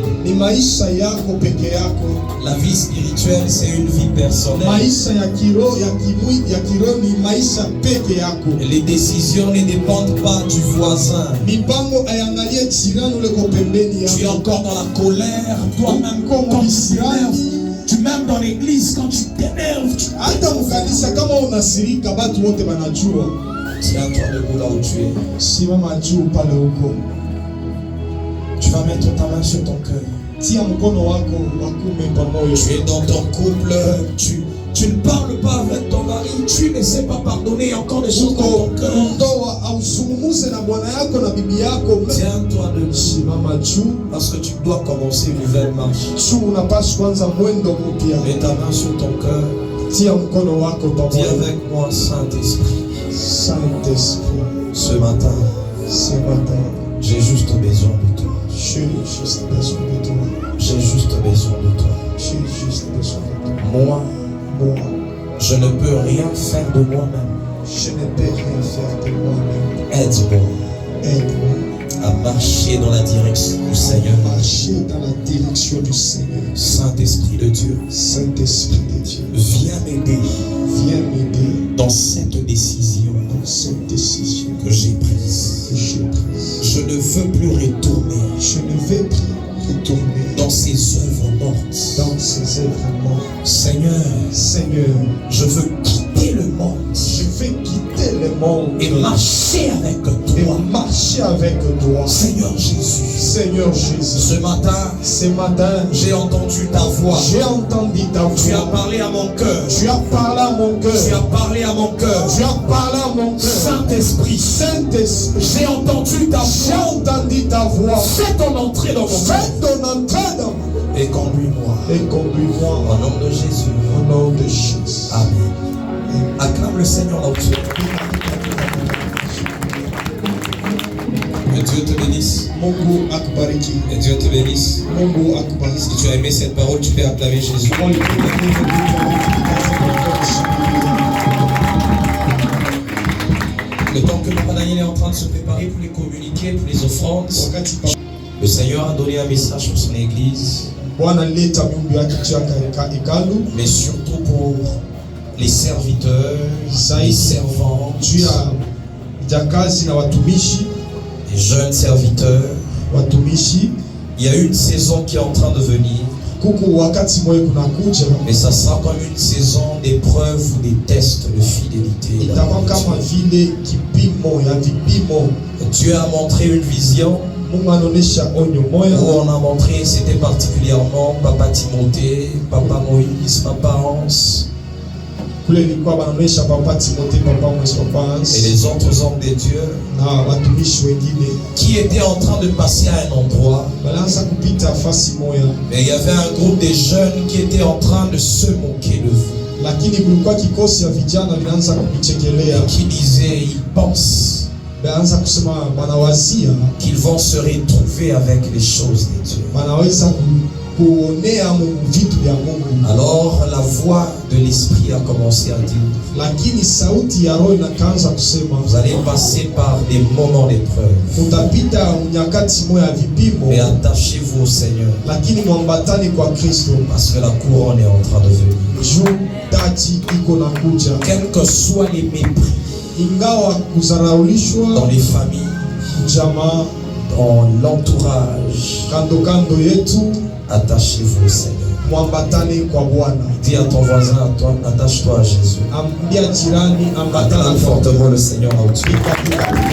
La vie spirituelle, c'est une vie personnelle. Les décisions ne dépendent pas du voisin. Tu es encore dans la colère, toi-même, quand tu m'aimes dans l'église, quand tu t'énerves. Tiens-toi debout là où tu es. Tu vas mettre ta main sur ton cœur. Tu es dans ton couple, tu ne parles pas avec ton mari, tu ne sais pas pardonner encore des choses dans ton cœur. Tiens-toi debout, parce que tu dois commencer une nouvelle marche. Mets ta main sur ton cœur. Dis avec moi, Saint-Esprit. Ce matin, j'ai juste besoin de toi. J'ai juste besoin de toi. Moi, je ne peux rien faire de moi-même. Aide-moi à marcher dans la direction du Seigneur. Saint-Esprit de Dieu, viens m'aider dans cette décision que j'ai prise. Je ne veux plus retourner dans ces œuvres mortes. Seigneur, je veux quitter le monde. Et marcher avec toi. Seigneur Jésus. Ce matin, j'ai entendu ta voix. Tu as parlé à mon cœur. Saint-Esprit, j'ai entendu ta voix. Fais ton entrée dans mon cœur. Et conduis-moi. Au nom de Jésus. Amen. Acclame le Seigneur là où tu es. Que Dieu te bénisse. Et Dieu te bénisse. Si tu as aimé cette parole, tu peux acclamer Jésus. Le temps que Papa Daniel est en train de se préparer pour les communiquer, pour les offrandes, le Seigneur a donné un message pour son église, mais surtout pour les serviteurs, les servantes, les jeunes serviteurs. Il y a une saison qui est en train de venir kuku wakati moyo kunakuja, mais ça sera comme une saison d'épreuves ou des tests de fidélité. itakuwa kama vile kipimo ya vipimo. Dieu a montré une vision Mungu anaonesha onyo moya, où on a montré, c'était particulièrement Papa Timothée, Papa Moïse, Papa Hans kule ilikuwa wanaonesha Papa Timothée, Papa Moïse, Papa Hans et les autres hommes de Dieu na watumishi wengine qui étaient en train de passer à un endroit. walianza kupita fasi moya, Mais il y avait un groupe de jeunes qui étaient en train de se moquer de vous, lakini kulikuwa kikosi ya vijana vinaanza kuchekelea, qui disaient, ils pensent wanaanza kusema, wanawazia qu'ils vont se retrouver avec les choses de Dieu. wanaweza kuonea Mungu vitu vya Mungu. Alors la voix de l'esprit a commencé à dire, Lakini sauti ya roho inakaanza kusema, vous allez passer par des moments d'épreuve, utapita nyakati moya ya vipimo, mais attachez-vous au Seigneur, lakini mwambatane kwa Kristo, parce que la couronne est en train de venir. juu taji iko na kuja. Quels que soient les mépris Ingawa dans kuzaraulishwa les familles, jamaa, dans l'entourage, kando kando yetu, attachez-vous au Seigneur. mwambatane kwa Bwana. Dis à ton voisin, à toi, attache-toi à Jésus. Ambia jirani, ambatana Acclame kwa fortement le Seigneur à au-dessus. Bwana.